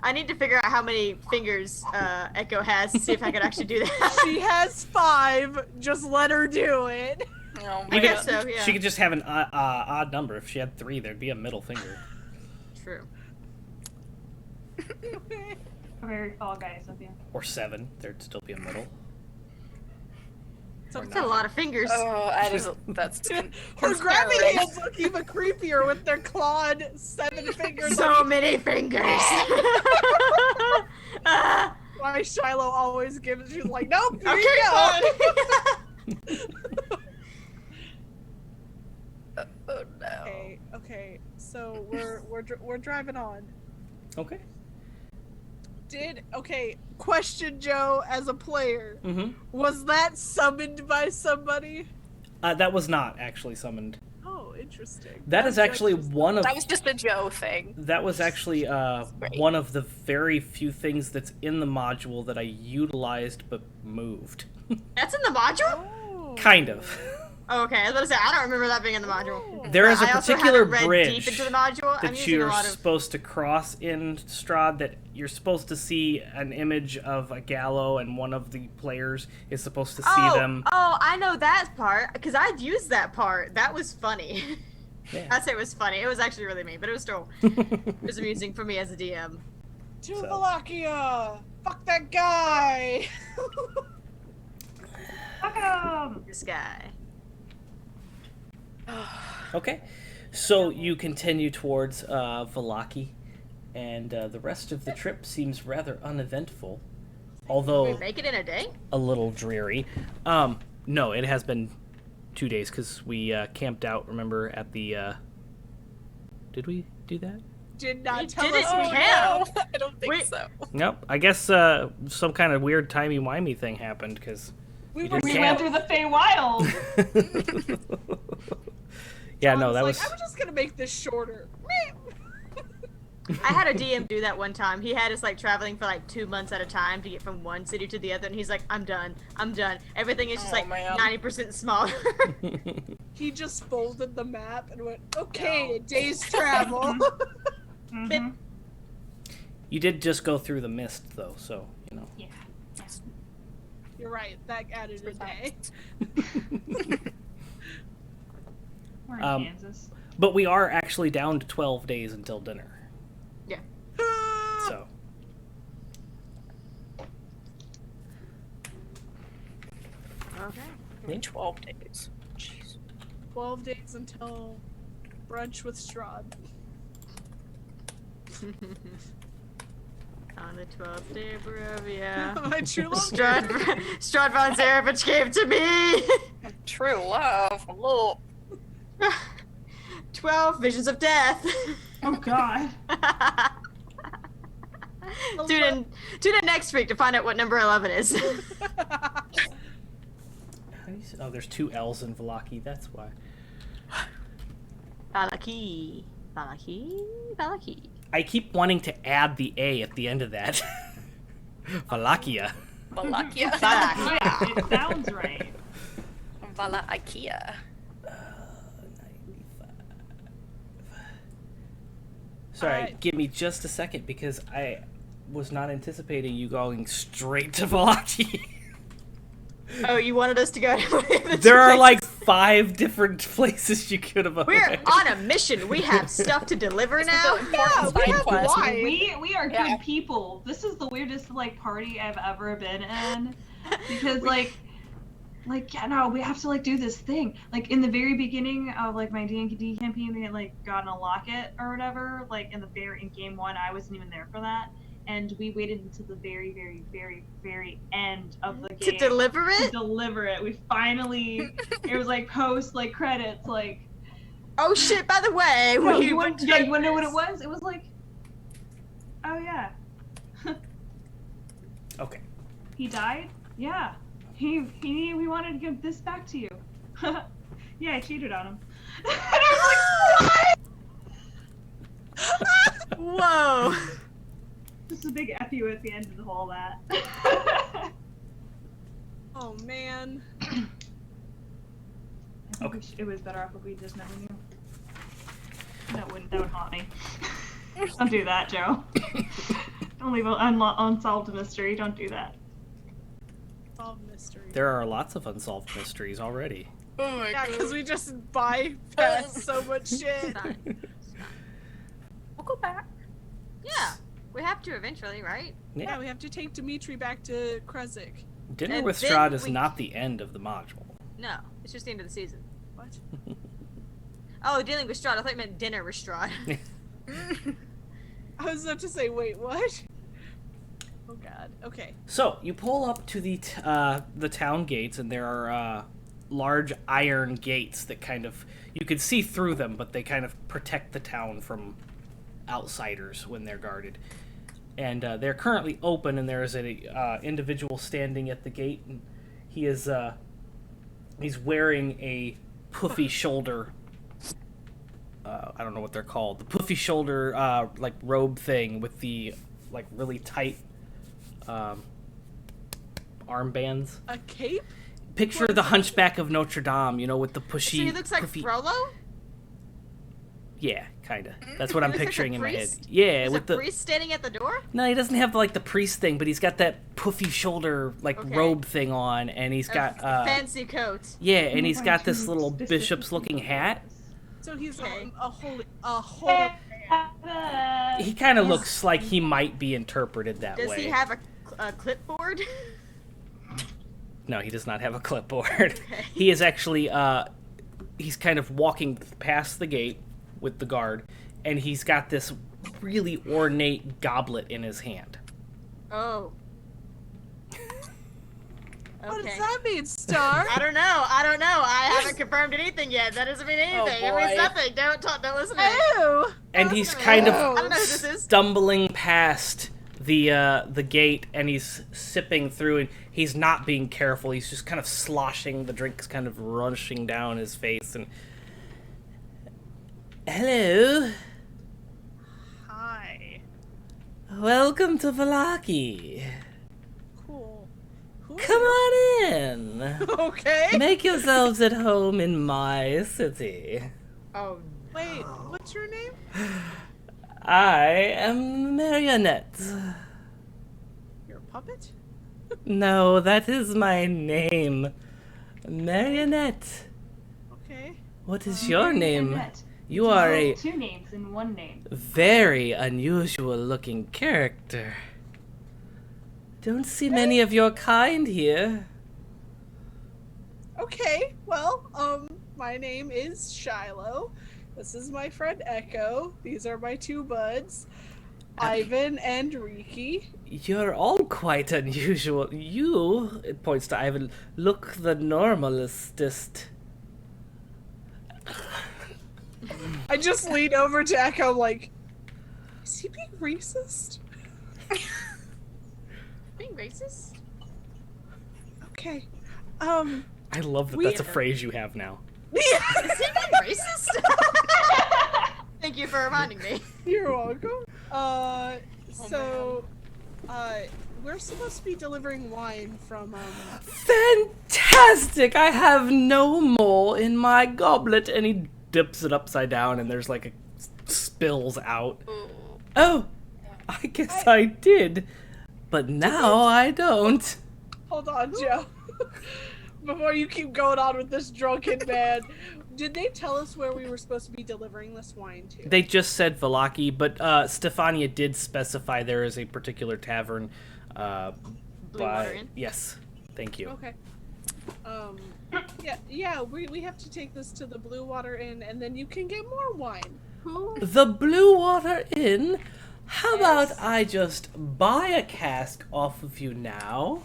I need to figure out how many fingers Echo has to see if I can actually do that. she has 5, just let her do it. Oh I my guess god. so, yeah. She could just have an odd number. If she had 3, there'd be a middle finger. True. a very Fall Guys of you. Or 7, there'd still be a middle. That's a lot of fingers. Oh, that's Her concerning. grabbing hands look even creepier with their clawed 7 fingers. So many fingers. Why Shiloh always gives, she's like, nope, here Okay, you go. Oh no. Okay, so we're driving on. Okay. Question, Joe, as a player, Mm-hmm. was that summoned by somebody? That was not actually summoned. Oh, interesting. That is actually one of... That was just a Joe thing. That was actually Great. one of the very few things that's in the module that I utilized but moved. That's in the module? Oh. Kind of. Oh, okay, I was about to say, I don't remember that being in the module. There is a I also particular haven't read bridge deep into the module. I'm that using a you're lot of... supposed to cross in Strahd that you're supposed to see an image of a gallow and one of the players is supposed to see them. Oh, I know that part, because I'd used that part. That was funny. Yeah. I'd say it was funny. It was actually really mean, but it was still... it was amusing for me as a DM. To So. Valakki! Fuck that guy! Fuck 'em! This guy. Okay, so you continue towards Valakki, and the rest of the trip seems rather uneventful, although We make it in a day? a little dreary. No, it has been 2 days because we camped out. Remember at the? Did we do that? Did not You tell didn't us we count. had. I don't think Wait. so. Nope. I guess some kind of weird timey-wimey thing happened because We you were didn't We camp. went through the Feywild. Yeah, I no, that like, was. I'm just gonna make this shorter. I had a DM do that one time. He had us like traveling for like 2 months at a time to get from one city to the other, and he's like, I'm done. Everything is just Oh, like man. 90% smaller. He just folded the map and went, okay, a day's travel. Mhm. You did just go through the mist, though, so you know. Yeah. You're right, that added a day. We're in Um, Kansas. But we are actually down to 12 days until dinner. Yeah. So. Okay. Yeah. 12 days. Jeez. 12 days until brunch with Strahd. On the 12th day of Barovia, My true love. Strahd von Zarevich gave to me True love. A little. 12 visions of death. Oh God. Tune in next week to find out what number 11 is. How do you say- Oh, there's 2 L's in Valakki, that's why. Valakki. I keep wanting to add the A at the end of that. Valakia. Valakki. Right, it sounds right. Valakki. 95. Sorry, Alright. give me just a second because I was not anticipating you going straight to Valakki. Oh, you wanted us to go to There are like 5 different places you could have We're went. on a mission. We have stuff to deliver now. Yeah, we have quest. wine. We are Yeah. good people. This is the weirdest like party I've ever been in because like yeah, no, we have to like do this thing. Like in the very beginning of like my D&D campaign, we had like gotten a locket or whatever. Like in game 1, I wasn't even there for that, and we waited until the very, very, very, very end of the To game deliver to it? deliver it. We finally, it was like post like credits like. Oh shit, by the way, No, we you want to know what it was? It was like, oh yeah, Okay. he died. Yeah. We wanted to give this back to you. Yeah, I cheated on him. And I was like, what? Whoa. Just a big F you at the end of all that. Oh man. I think Okay. it was better off if we just never knew. That would haunt me. Don't do that, Joe. Don't leave an unsolved mystery. Don't do that. Solved mystery. There are lots of unsolved mysteries already. Oh my Yeah, because we just bypass so much shit. It's fine. It's fine. We'll go back. Yeah, we have to eventually, right? Yeah, we have to take Dimitri back to Kresik. Dinner And with then Strahd is we- not the end of the module. No, it's just the end of the season. What? Oh, dealing with Strahd. I thought you meant dinner with Strahd. I was about to say, wait, what? Oh god. Okay. So you pull up to the town gates, and there are large iron gates that kind of you can see through them, but they kind of protect the town from outsiders when they're guarded. And they're currently open, and there is a individual standing at the gate, and he is he's wearing a puffy shoulder. I don't know what they're called. The puffy shoulder like robe thing with the like really tight armbands. A cape? Picture the Hunchback of Notre Dame, you know, with the pushy. So he looks like puffy... Frollo? Yeah, kinda. That's what I'm He looks like picturing a in my head. priest? Yeah, There's with a the. priest standing at the door? No, he doesn't have like the priest thing, but he's got that puffy shoulder like Okay. robe thing on, and he's got Fancy coat. yeah, and he's got this little bishop's looking hat. So he's Okay. a holy man. He kind of looks like he might be interpreted that Does way. he have a clipboard? No, he does not have a clipboard. Okay. He is actually he's kind of walking past the gate with the guard, and he's got this really ornate goblet in his hand. Oh. What does Okay. that mean, Star? I don't know. I haven't confirmed anything yet. That doesn't mean anything. It means boy. nothing. Don't talk. Don't listen to me. Ew! And Don't he's listen to kind me. of I don't know who this is. stumbling past the gate, and he's sipping through, and he's not being careful. He's just kind of sloshing. The drink's kind of rushing down his face. And hello, Hi. welcome to Valakki. Cool. Who Come on in. Okay. Make yourselves at home in my city. Oh. Wait, what's your name? I am Marionette. You're a puppet? No, that is my name. Marionette. Okay. What is your name? Annette. You are a Two names in one name. very unusual looking character. Don't see many of your kind here. Okay, well, my name is Shiloh. This is my friend Echo. These are my two buds, Ivan and Riki. You're all quite unusual. You, it points to Ivan, look the normalistest. I just lean over to Echo like, is he being racist? Being racist? Okay. I love that We- that's a phrase you have now. Is he being racist? Thank you for reminding me. You're welcome. We're supposed to be delivering wine from, Fantastic! I have no more in my goblet. And he dips it upside down, and there's like a spills out. Oh, I guess I did. But now I don't. hold on, Joe. Before you keep going on with this drunken man, did they tell us where we were supposed to be delivering this wine to? They just said Valakki, but Stefania did specify there is a particular tavern. Water Inn? Yes, thank you. Okay. Yeah, we have to take this to the Blue Water Inn, and then you can get more wine. Who? The Blue Water Inn. How Yes. about I just buy a cask off of you now?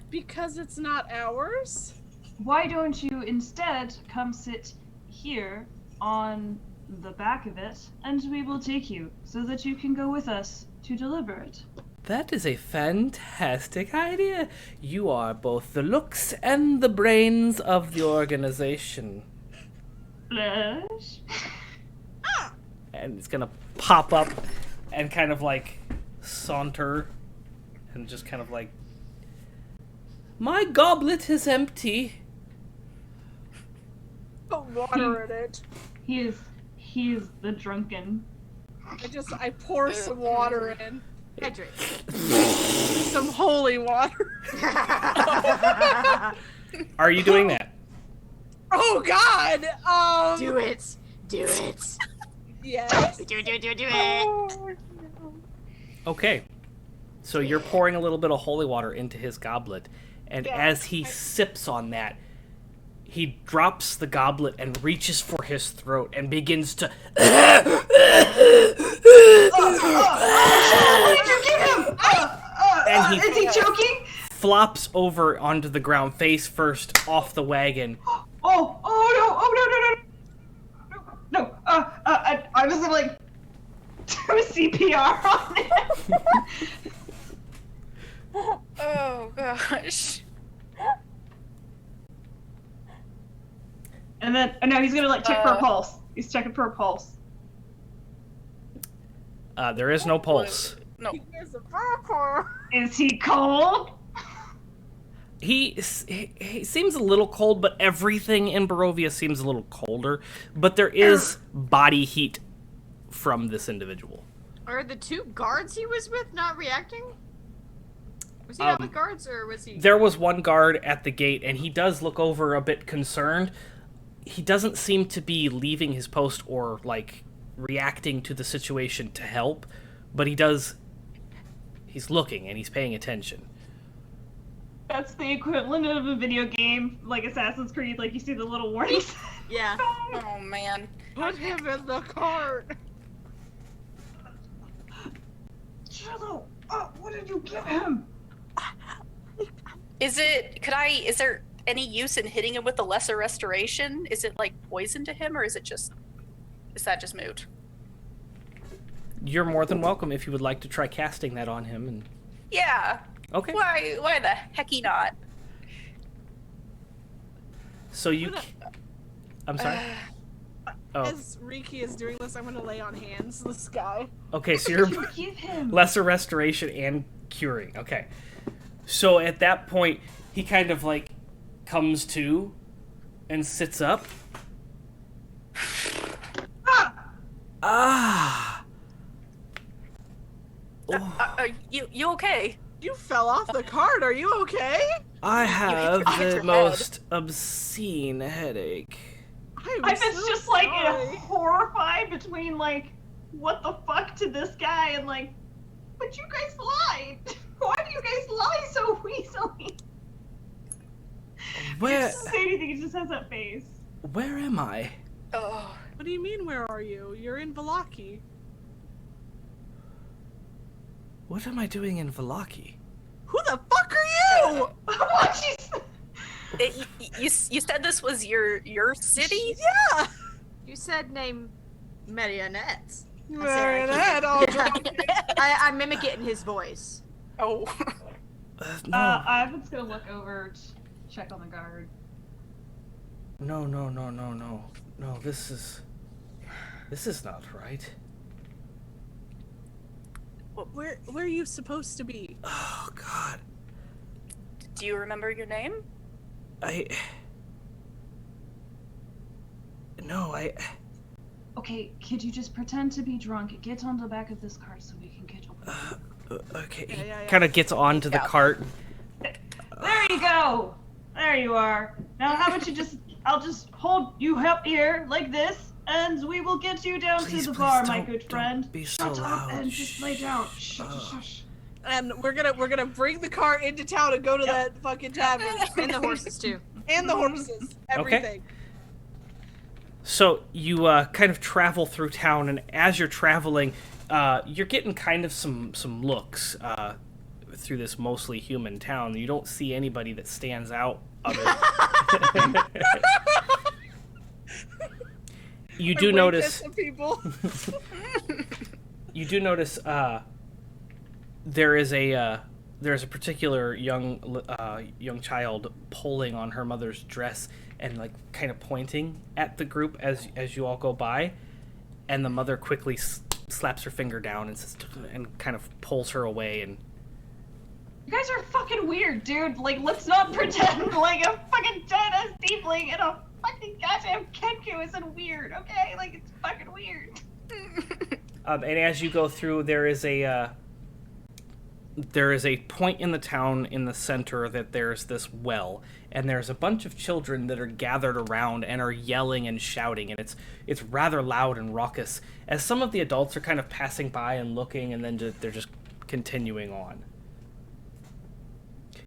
Because it's not ours? Why don't you instead come sit here on the back of it, and we will take you so that you can go with us to deliver it. That is a fantastic idea. You are both the looks and the brains of the organization. Blush. And it's gonna pop up and kind of like saunter and just kind of like, my goblet is empty. Put water in it. He is the drunken. I pour some water in. Hydrate. Some holy water. Are you doing that? Oh God! Do it. Do it. Yes. Do it. Okay. So you're pouring a little bit of holy water into his goblet, and Yeah. as he sips on that, he drops the goblet and reaches for his throat and begins to. What did you give him? And he- Is he choking? Flops over onto the ground, face first, off the wagon. Oh no! I was gonna like do CPR on him. Oh gosh. And then no, he's gonna like check for a pulse. He's checking for a pulse. There is no pulse. No. There's a purple. Is he cold? He seems a little cold, but everything in Barovia seems a little colder. But there is body heat from this individual. Are the two guards he was with not reacting? Was he not with guards, or was he? There was one guard at the gate, and he does look over a bit concerned. He doesn't seem to be leaving his post or, like, reacting to the situation to help, but he's looking and he's paying attention. That's the equivalent of a video game like Assassin's Creed. Like you see the little warnings. Yeah. Oh man. Put him in the cart. Jello, what did you give him? Is there any use in hitting him with the lesser restoration? Is it like poison to him, or is that just moot? You're more than welcome if you would like to try casting that on him. And Yeah. okay. Why the hecky not? So you. I'm sorry. Oh, As Riki is doing this, I'm gonna lay on hands this guy. okay. So you're You give him. lesser restoration and curing. Okay. So at that point, he kind of like comes to and sits up. Ah. Oh, Are you okay? You fell off the cart. Are you okay? I have hit your the head. most obscene headache. I've been just like horrified between like, what the fuck to this guy and like, but you guys lied. Why do you guys lie so easily? Where Doesn't say anything. He just has that face. where am I? Oh. What do you mean? Where are you? You're in Valakki. What am I doing in Valakki? Who the fuck are you? What? You said this was your city? Yeah. You said name Marionette. Marionette, all drunk. I mimic it in his voice. Oh. No, Ivan's gonna look over, check on the guard. no. No, this is not right. Where are you supposed to be? Oh God, Do you remember your name? Okay, could you just pretend to be drunk? Get on the back of this cart so we can get over. Okay, Yeah. he kind of gets onto the cart. There you go. There you are. Now, how about I'll just hold you up here like this, and we will get you down Please, to the please bar, my don't- good friend. don't be so Shut loud. up and just lay down. Shh, shh, shh. And we're gonna bring the cart into town and go to that fucking tavern And the horses too. and the horses, everything. So you kind of travel through town, and as you're traveling, you're getting kind of some looks through this mostly human town. You don't see anybody that stands out of it. You do I wink notice. at some people. You do notice there's a particular young child pulling on her mother's dress and like kind of pointing at the group as you all go by, and the mother quickly slaps her finger down and says, and kind of pulls her away. And You guys are fucking weird, dude. Like, let's not pretend like a fucking giant-ass tiefling and a fucking goddamn Kenku isn't weird, okay? Like, it's fucking weird. and as you go through, there is a point in the town in the center that there's this well, and there's a bunch of children that are gathered around and are yelling and shouting, and it's rather loud and raucous as some of the adults are kind of passing by and looking, and then they're just continuing on.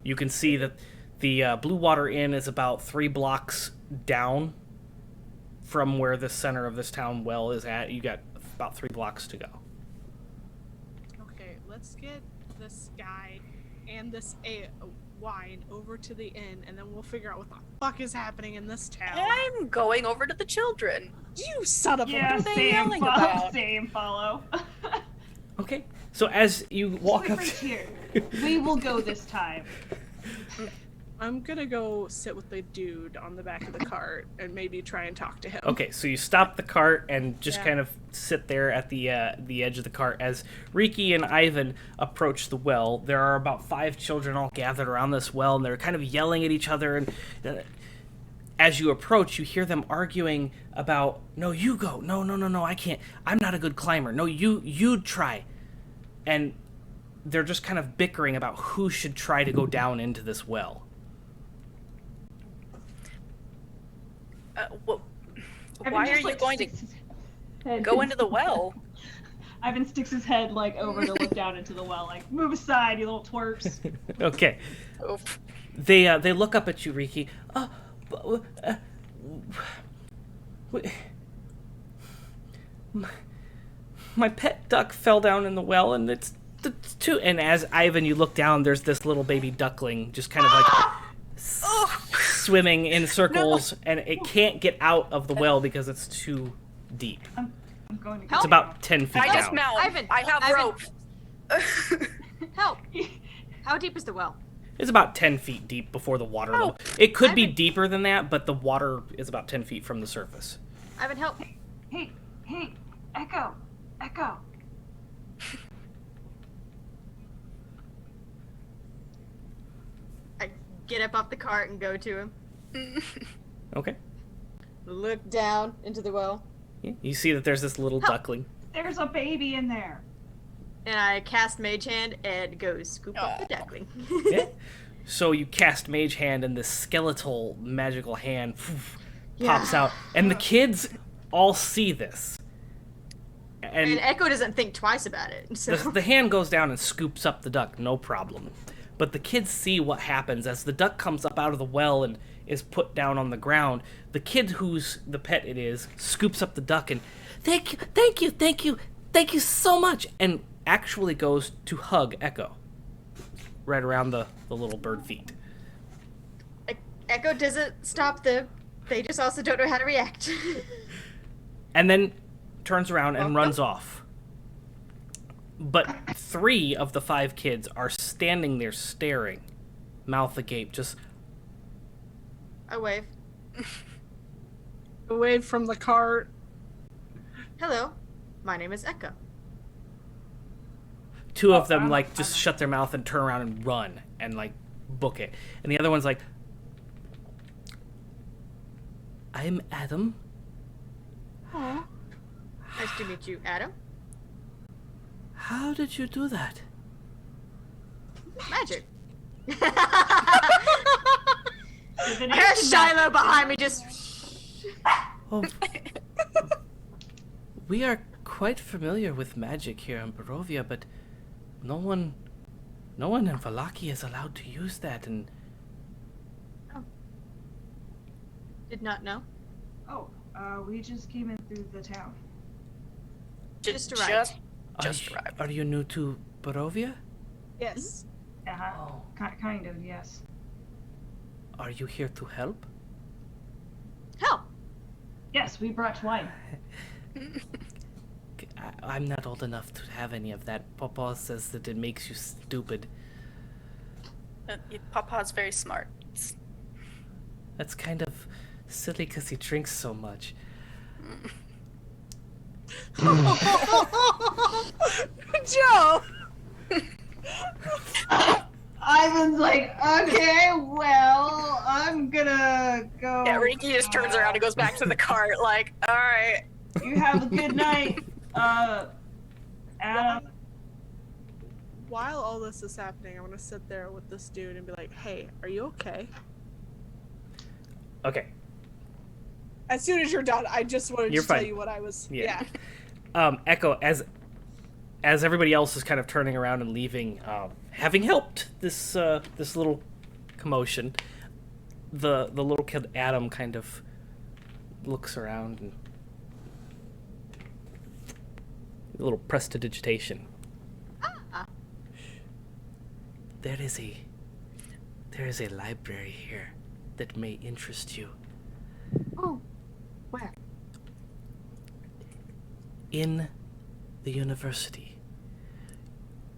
You can see that the Blue Water Inn is about 3 blocks down from where the center of this town well is at. You got about 3 blocks to go. Okay, let's get this guy and this wine over to the inn, and then we'll figure out what the fuck is happening in this town. I'm going over to the children. You son of Yeah, a... they yelling about? same follow. Okay, so as you walk up... Here. We will go this time. I'm gonna go sit with the dude on the back of the cart and maybe try and talk to him. Okay, so you stop the cart and just Yeah. kind of sit there at the edge of the cart as Riki and Ivan approach the well. There are about 5 children all gathered around this well, and they're kind of yelling at each other. And as you approach, you hear them arguing about, "No, you go. No, I can't. I'm not a good climber. No, you try." And they're just kind of bickering about who should try to go down into this well. Why are you going to go into the well? Ivan sticks his head like over to look down into the well, like, move aside, you little twerps. Okay. Oof. They look up at you, Riki. My pet duck fell down in the well, and it's too. And as Ivan, you look down, there's this little baby duckling just kind of like swimming in circles, and it can't get out of the well because it's too deep. I'm going to It's help. about 10 feet I just down. mount. Ivan, I have Ivan. rope. Help! How deep is the well? It's about 10 feet deep before the water level. It could be Ivan. deeper than that, but the water is about 10 feet from the surface. Ivan, help! Hey, Echo. I get up off the cart and go to him. Okay. Look down into the well. Yeah, you see that there's this little Help. duckling. There's a baby in there. And I cast Mage Hand and go scoop up the duckling. Yeah. So you cast Mage Hand, and this skeletal magical hand pops out, and the kids all see this. And And Echo doesn't think twice about it. So the hand goes down and scoops up the duck, no problem. But the kids see what happens as the duck comes up out of the well and is put down on the ground. The kid whose the pet it is scoops up the duck and thank you so much, and actually goes to hug Echo right around the little bird feet. Echo doesn't stop them. They just also don't know how to react. And then turns around and runs off. But 3 of the 5 kids are standing there staring, mouth agape, just... I wave. Away from the cart. Hello, my name is Echo. 2 of them, like, just shut their mouth and turn around and run and, like, book it. And the other one's like, I'm Adam. Nice to meet you, Adam. How did you do that? Magic. There's an I heard instant Shiloh behind me just... Oh, we are quite familiar with magic here in Barovia, but no one in Valakki is allowed to use that, and Did not know. Oh, we just came in through the town. Just arrived. Just arrived. Are you new to Barovia? Yes. Uh-huh. Oh. Kind of, yes. Are you here to help? Help. Yes, we brought wine. I'm not old enough to have any of that. Papa says that it makes you stupid. Papa's very smart. That's kind of silly because he drinks so much. Joe! Ivan's like, okay, well, I'm gonna go. Yeah, Riki just turns around and goes back to the cart, like, alright. You have a good night, Adam. While all this is happening, I'm gonna sit there with this dude and be like, hey, are you okay? Okay. As soon as you're done, I just wanted You're to tell fine. you what I was. Yeah. Echo, as everybody else is kind of turning around and leaving, having helped this little commotion, the little kid Adam kind of looks around and a little prestidigitation. There is a library here that may interest you. Oh, where? In the university.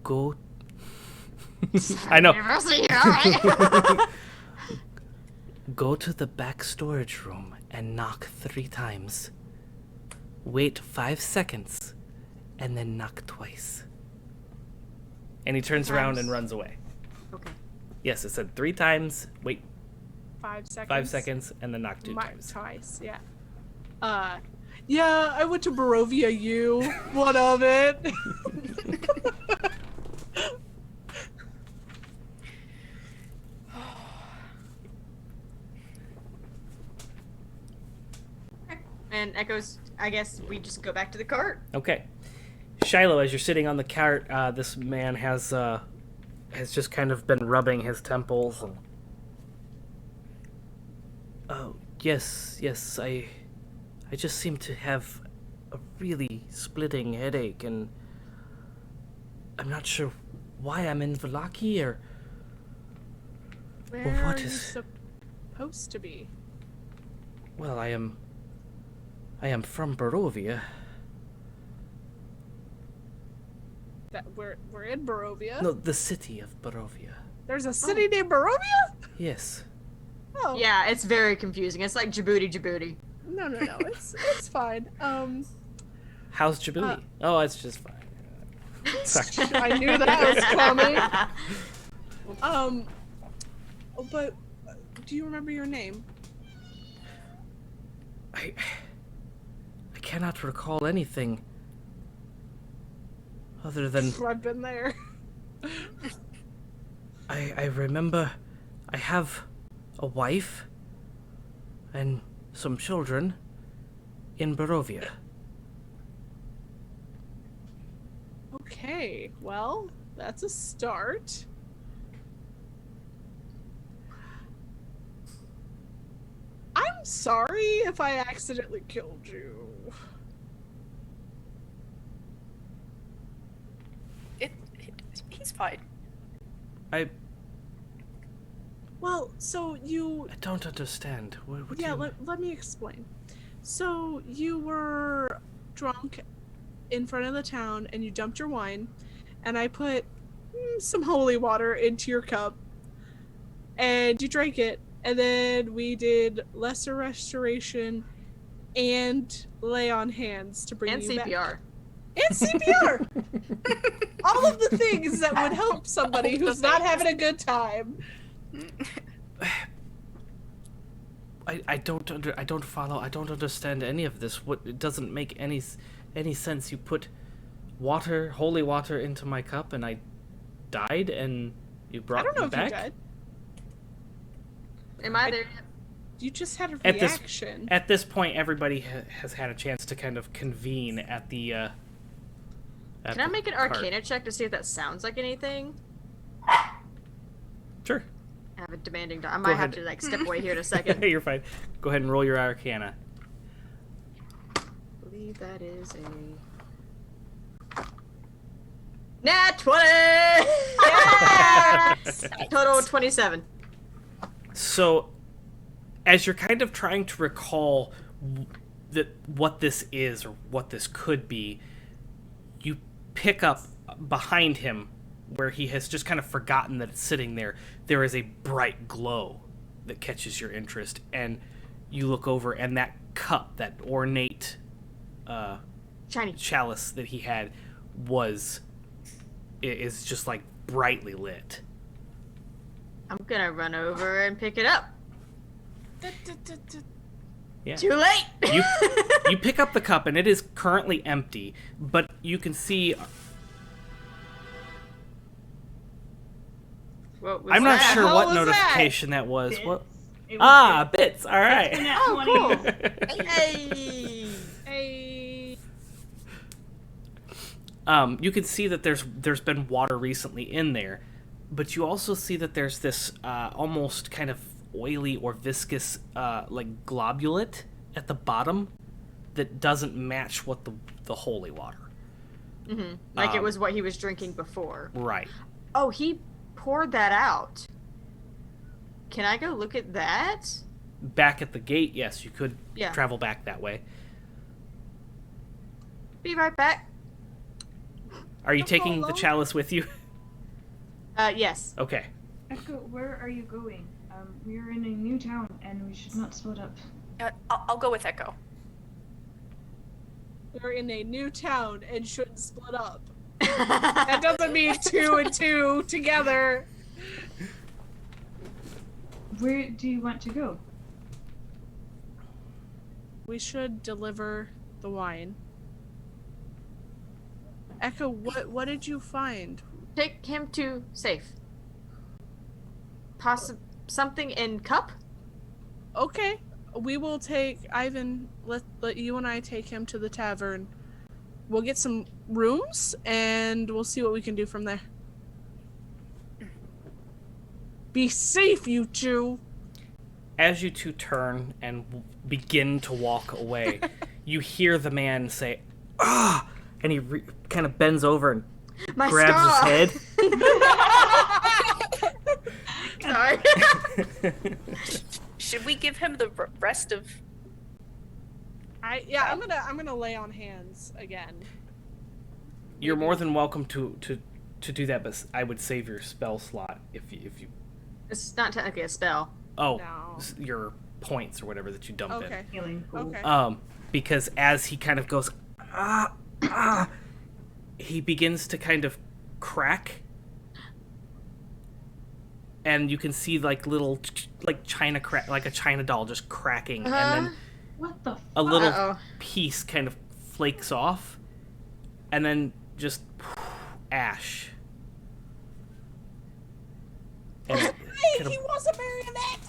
Go. I know. University, alright. Go to the back storage room and knock 3 times. Wait 5 seconds, and then knock twice. And he turns around and runs away. Okay. Yes, it said 3 times. Wait 5 seconds. 5 seconds, and then knock 2 times. Twice, yeah. Yeah, I went to Barovia U. What of it? And Echo's, I guess we just go back to the cart. Okay. Shiloh, as you're sitting on the cart, this man has just kind of been rubbing his temples. And... Oh, yes, I just seem to have a really splitting headache, and I'm not sure why I'm in Valakki, or Where what are you is... supposed to be? Well, I am from Barovia. That we're in Barovia. No, the city of Barovia. There's a city named Barovia? Yes. Oh. Yeah, it's very confusing. It's like Djibouti. No. It's fine. How's Djibouti? Oh, it's just fine. Sorry. I knew that was coming. But do you remember your name? I cannot recall anything other than I've been there. I remember I have a wife and some children in Barovia. Okay, well, that's a start. I'm sorry if I accidentally killed you. He's fine. Well, so you... I don't understand. What Yeah, do you... let me explain. So you were drunk in front of the town and you dumped your wine, and I put some holy water into your cup, and you drank it, and then we did lesser restoration and lay on hands to bring And you CPR. back. And CPR! All of the things that would help somebody who's not having a good time. I don't follow. I don't understand any of this. It doesn't make any sense. You put holy water into my cup, and I died, and you brought I don't know me if back. you died. Am I there yet? You just had a At this- reaction. At this point, everybody has had a chance to kind of convene at the. Can I make an Arcana check to see if that sounds like anything? Sure. I have a demanding I might have ahead. to like step away here in a second. You're fine. Go ahead and roll your Arcana. I believe that is a Nat 20! Yes! Total 27. So, as you're kind of trying to recall what this is or what this could be, pick up behind him, where he has just kind of forgotten that it's sitting there, there is a bright glow that catches your interest, and you look over, and that cup, that ornate Shiny. chalice that he had, is just like brightly lit. I'm gonna run over and pick it up. Yeah. Too late. You pick up the cup, and it is currently empty, but you can see. What was I'm not that? sure What what was notification that was. Bits. What? It was Bits. All right. bits. Oh, cool. Hey. Hey. Hey. You can see that there's been water recently in there, but you also see that there's this almost kind of oily or viscous like globulate at the bottom that doesn't match what the holy water. Mm-hmm. Like it was what he was drinking before. Right. Oh, he poured that out. Can I go look at that? Back at the gate, yes, you could Yeah. travel back that way. Be right back. Are you Don't go taking the alone. chalice with you? Yes. Okay. Echo, where are you going? We are in a new town, and we should not split up. I'll go with Echo. We're in a new town and shouldn't split up. That doesn't mean 2 and 2 together. Where do you want to go? We should deliver the wine. Echo, what did you find? Take him to safe. Something in cup? Okay, we will take Ivan. Let you and I take him to the tavern. We'll get some rooms and we'll see what we can do from there. Be safe, you two. As you two turn and begin to walk away, you hear the man say, "Ah!" and he kind of bends over and My grabs scar. his Sorry. head. Should we give him the rest of? I'm gonna lay on hands again. You're more than welcome to do that, but I would save your spell slot if you It's not technically a spell. oh No. your points or whatever that you dump Okay. Healing pool. Okay. in. Because as he kind of goes he begins to kind of crack, and you can see like little like china crack, like a china doll just cracking, and then What the? a little Uh-oh. piece kind of flakes off, and then just ash. And it kind of was a marionette.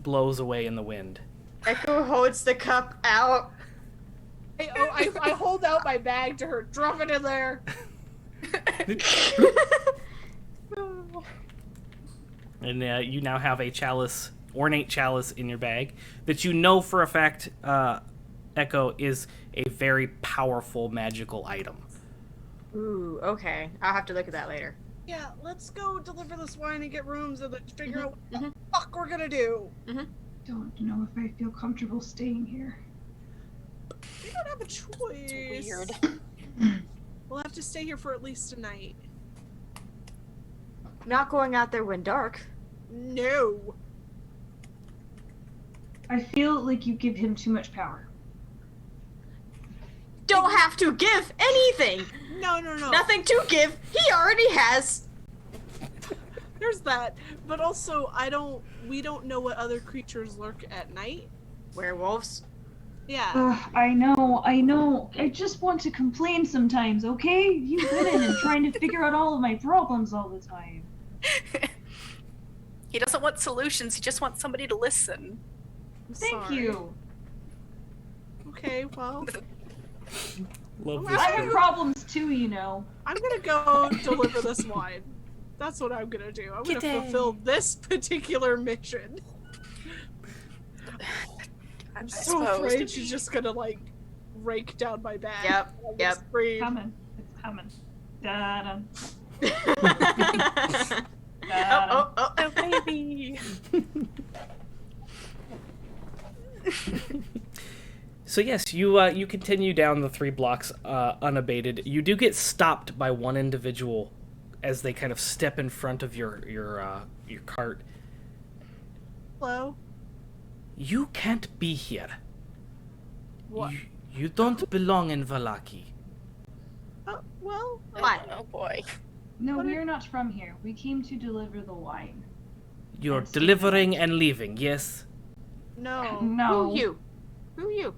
blows away in the wind. Echo holds the cup out. I hold out my bag to her. Drop it in there. And you now have a chalice, ornate chalice in your bag that you know for a fact, Echo, is a very powerful magical item. Ooh, okay. I'll have to look at that later. Yeah, let's go deliver this wine and get rooms and then figure out what mhm. the fuck we're gonna do. Don't know if I feel comfortable staying here. We don't have a choice. Weird. We'll have to stay here for at least a night. Not going out there when dark. No. I feel like you give him too much power. Don't have to give anything. No. Nothing to give. He already has. There's that. But also, we don't know what other creatures lurk at night. Werewolves. Yeah. I know. I just want to complain sometimes, okay? You've been in and trying to figure out all of my problems all the time. He doesn't want solutions. He just wants somebody to listen. I'm Thank sorry. you. Okay, well, Love I this I have bit. problems too, you know. I'm gonna go deliver this wine. That's what I'm gonna do. I'm gonna fulfill this particular mission. I'm so suppose. afraid she's just gonna like rake down my back. Yep, I'll yep. scream. Coming. It's coming. Da-da. Oh. Oh, baby. So yes, you continue down the 3 blocks unabated. You do get stopped by one individual as they kind of step in front of your cart. Hello. You can't be here. What? You don't belong in Valakki. Well. Why? Oh boy. No, What we are not from here. We came to deliver the wine. You're And stay delivering nice. and leaving, yes? No. No. Who you? Who you?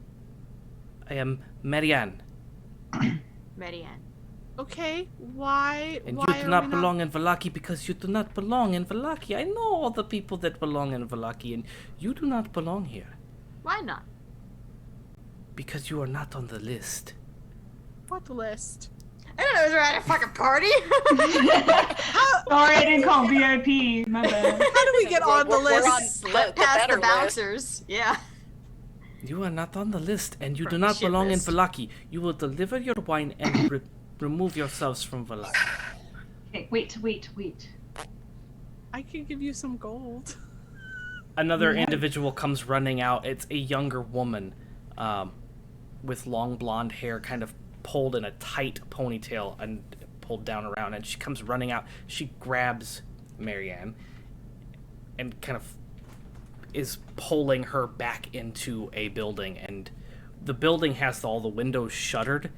I am Marianne. Marianne. Okay. Why? And why you are do not we belong in Valakki because you do not belong in Valakki. I know all the people that belong in Valakki, and you do not belong here Why not? because you are not on the list. What list? I don't know. Is at a fucking party? Sorry, I didn't call VIP. My bad. How do we get on the We're on list? the Past the better list. bouncers. Yeah. You are not on the list, and you do From not the shit belong list. in Valakki. You will deliver your wine and remove yourselves from Valakki. Okay, wait. I can give you some gold. Another Yeah. individual comes running out. It's a younger woman with long blonde hair, kind of pulled in a tight ponytail and pulled down around. And she comes running out. She grabs Marianne and kind of is pulling her back into a building. And the building has all the windows shuttered.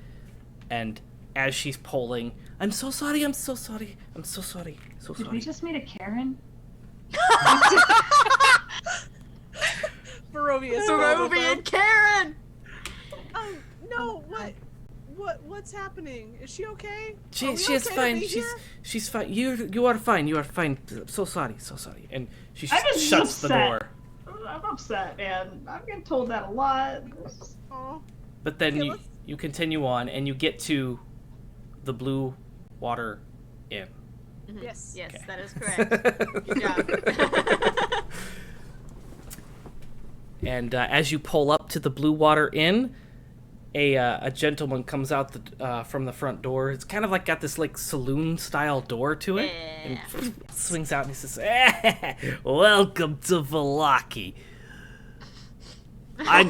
And as she's pulling, I'm so sorry. So Did we sorry. just meet a Karen? Barovia. Barovian Karen. No. What's happening? Is she okay? She Are we is okay to fine. be here? She's fine. You are fine. You are fine. So sorry. And she I'm just shuts the upset. door. I'm upset, man. I'm getting told that a lot. Aw. But then Okay, you let's- you continue on and you get to the Blue Water Inn. Yes. Yes, Okay. that is correct. Good job. And as you pull up to the Blue Water Inn, a gentleman comes out from the front door. It's kind of like got this like saloon style door to it, and swings out and he says, "Welcome to Valakki. I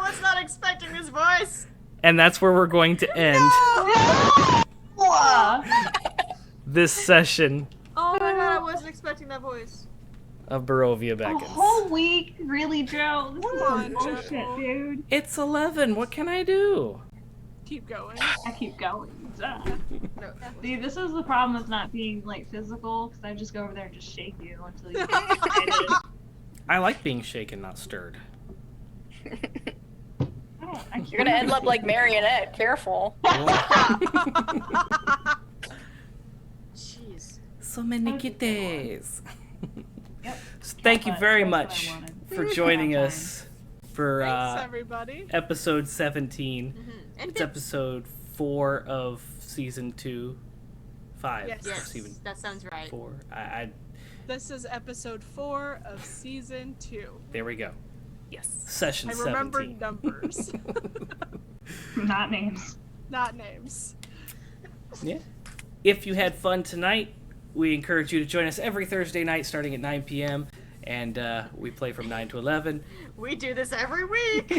was not expecting this voice. And that's where we're going to end this session Oh my god, I wasn't expecting that voice. of Barovia A Beckons. whole week? Really, Joe? This is Come some on, bullshit, Joe. dude. It's 11. What can I do? Keep going. I keep going. Duh. No. See, this is the problem with not being like physical, because I just go over there and just shake you until you get excited. I like being shaken, not stirred. You're gonna end up like Marionette. Careful. Jeez. So many Okay. kitties. Yep. So thank you But very that's what I much wanted. for joining Time. us for Thanks, everybody. episode 17. And It's episode 4 of season 2. 5 Yes. of yes, season that sounds right. 4. I This is episode 4 of season 2. there we go. Yes. Session I 17. remember numbers, Not names. not names. Yeah. If you had fun tonight, we encourage you to join us every Thursday night starting at 9 p.m. And we play from 9 to 11. We do this every week.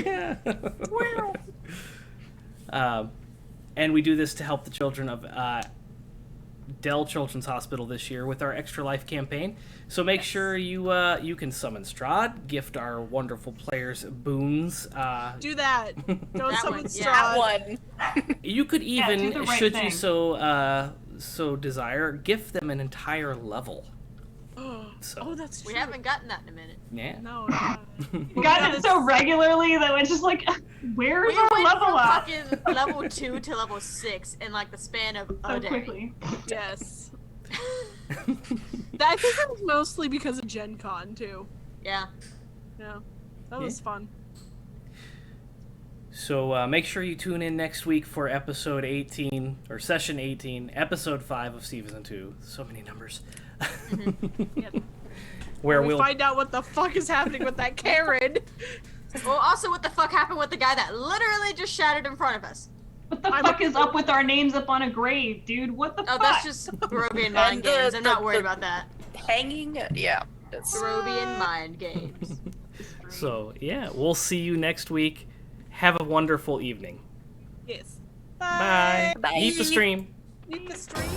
And we do this to help the children of Dell Children's Hospital this year with our Extra Life campaign. So make sure you can summon Strahd, gift our wonderful players boons. Do that. Don't That summon one, yeah. Strahd. That one. You could even, do the right should you thing. so desire, gift them an entire level. So Oh, that's true. We haven't gotten that in a minute. yeah. No. Yeah. You got it so regularly that it's just like, where's We our went level from up? fucking level 2 to level 6 in like the span of a So day. quickly. Yes. I think that was mostly because of Gen Con too. Yeah. Yeah. That was fun. So make sure you tune in next week for episode 18 or session 18, episode 5 of season 2. So many numbers. Yeah. Where we we'll find out what the fuck is happening with that Karen. Well, also, what the fuck happened with the guy that literally just shattered in front of us? What the fuck is up with our names up on a grave, dude? What the Oh, fuck? that's just Barovian mind the- games. I'm not the- worried the- about that. Hanging. Yeah. It's, Barovian mind games. It's stream. So, yeah, we'll see you next week. Have a wonderful evening. Yes. Bye. Bye. Eat the stream. Eat the stream.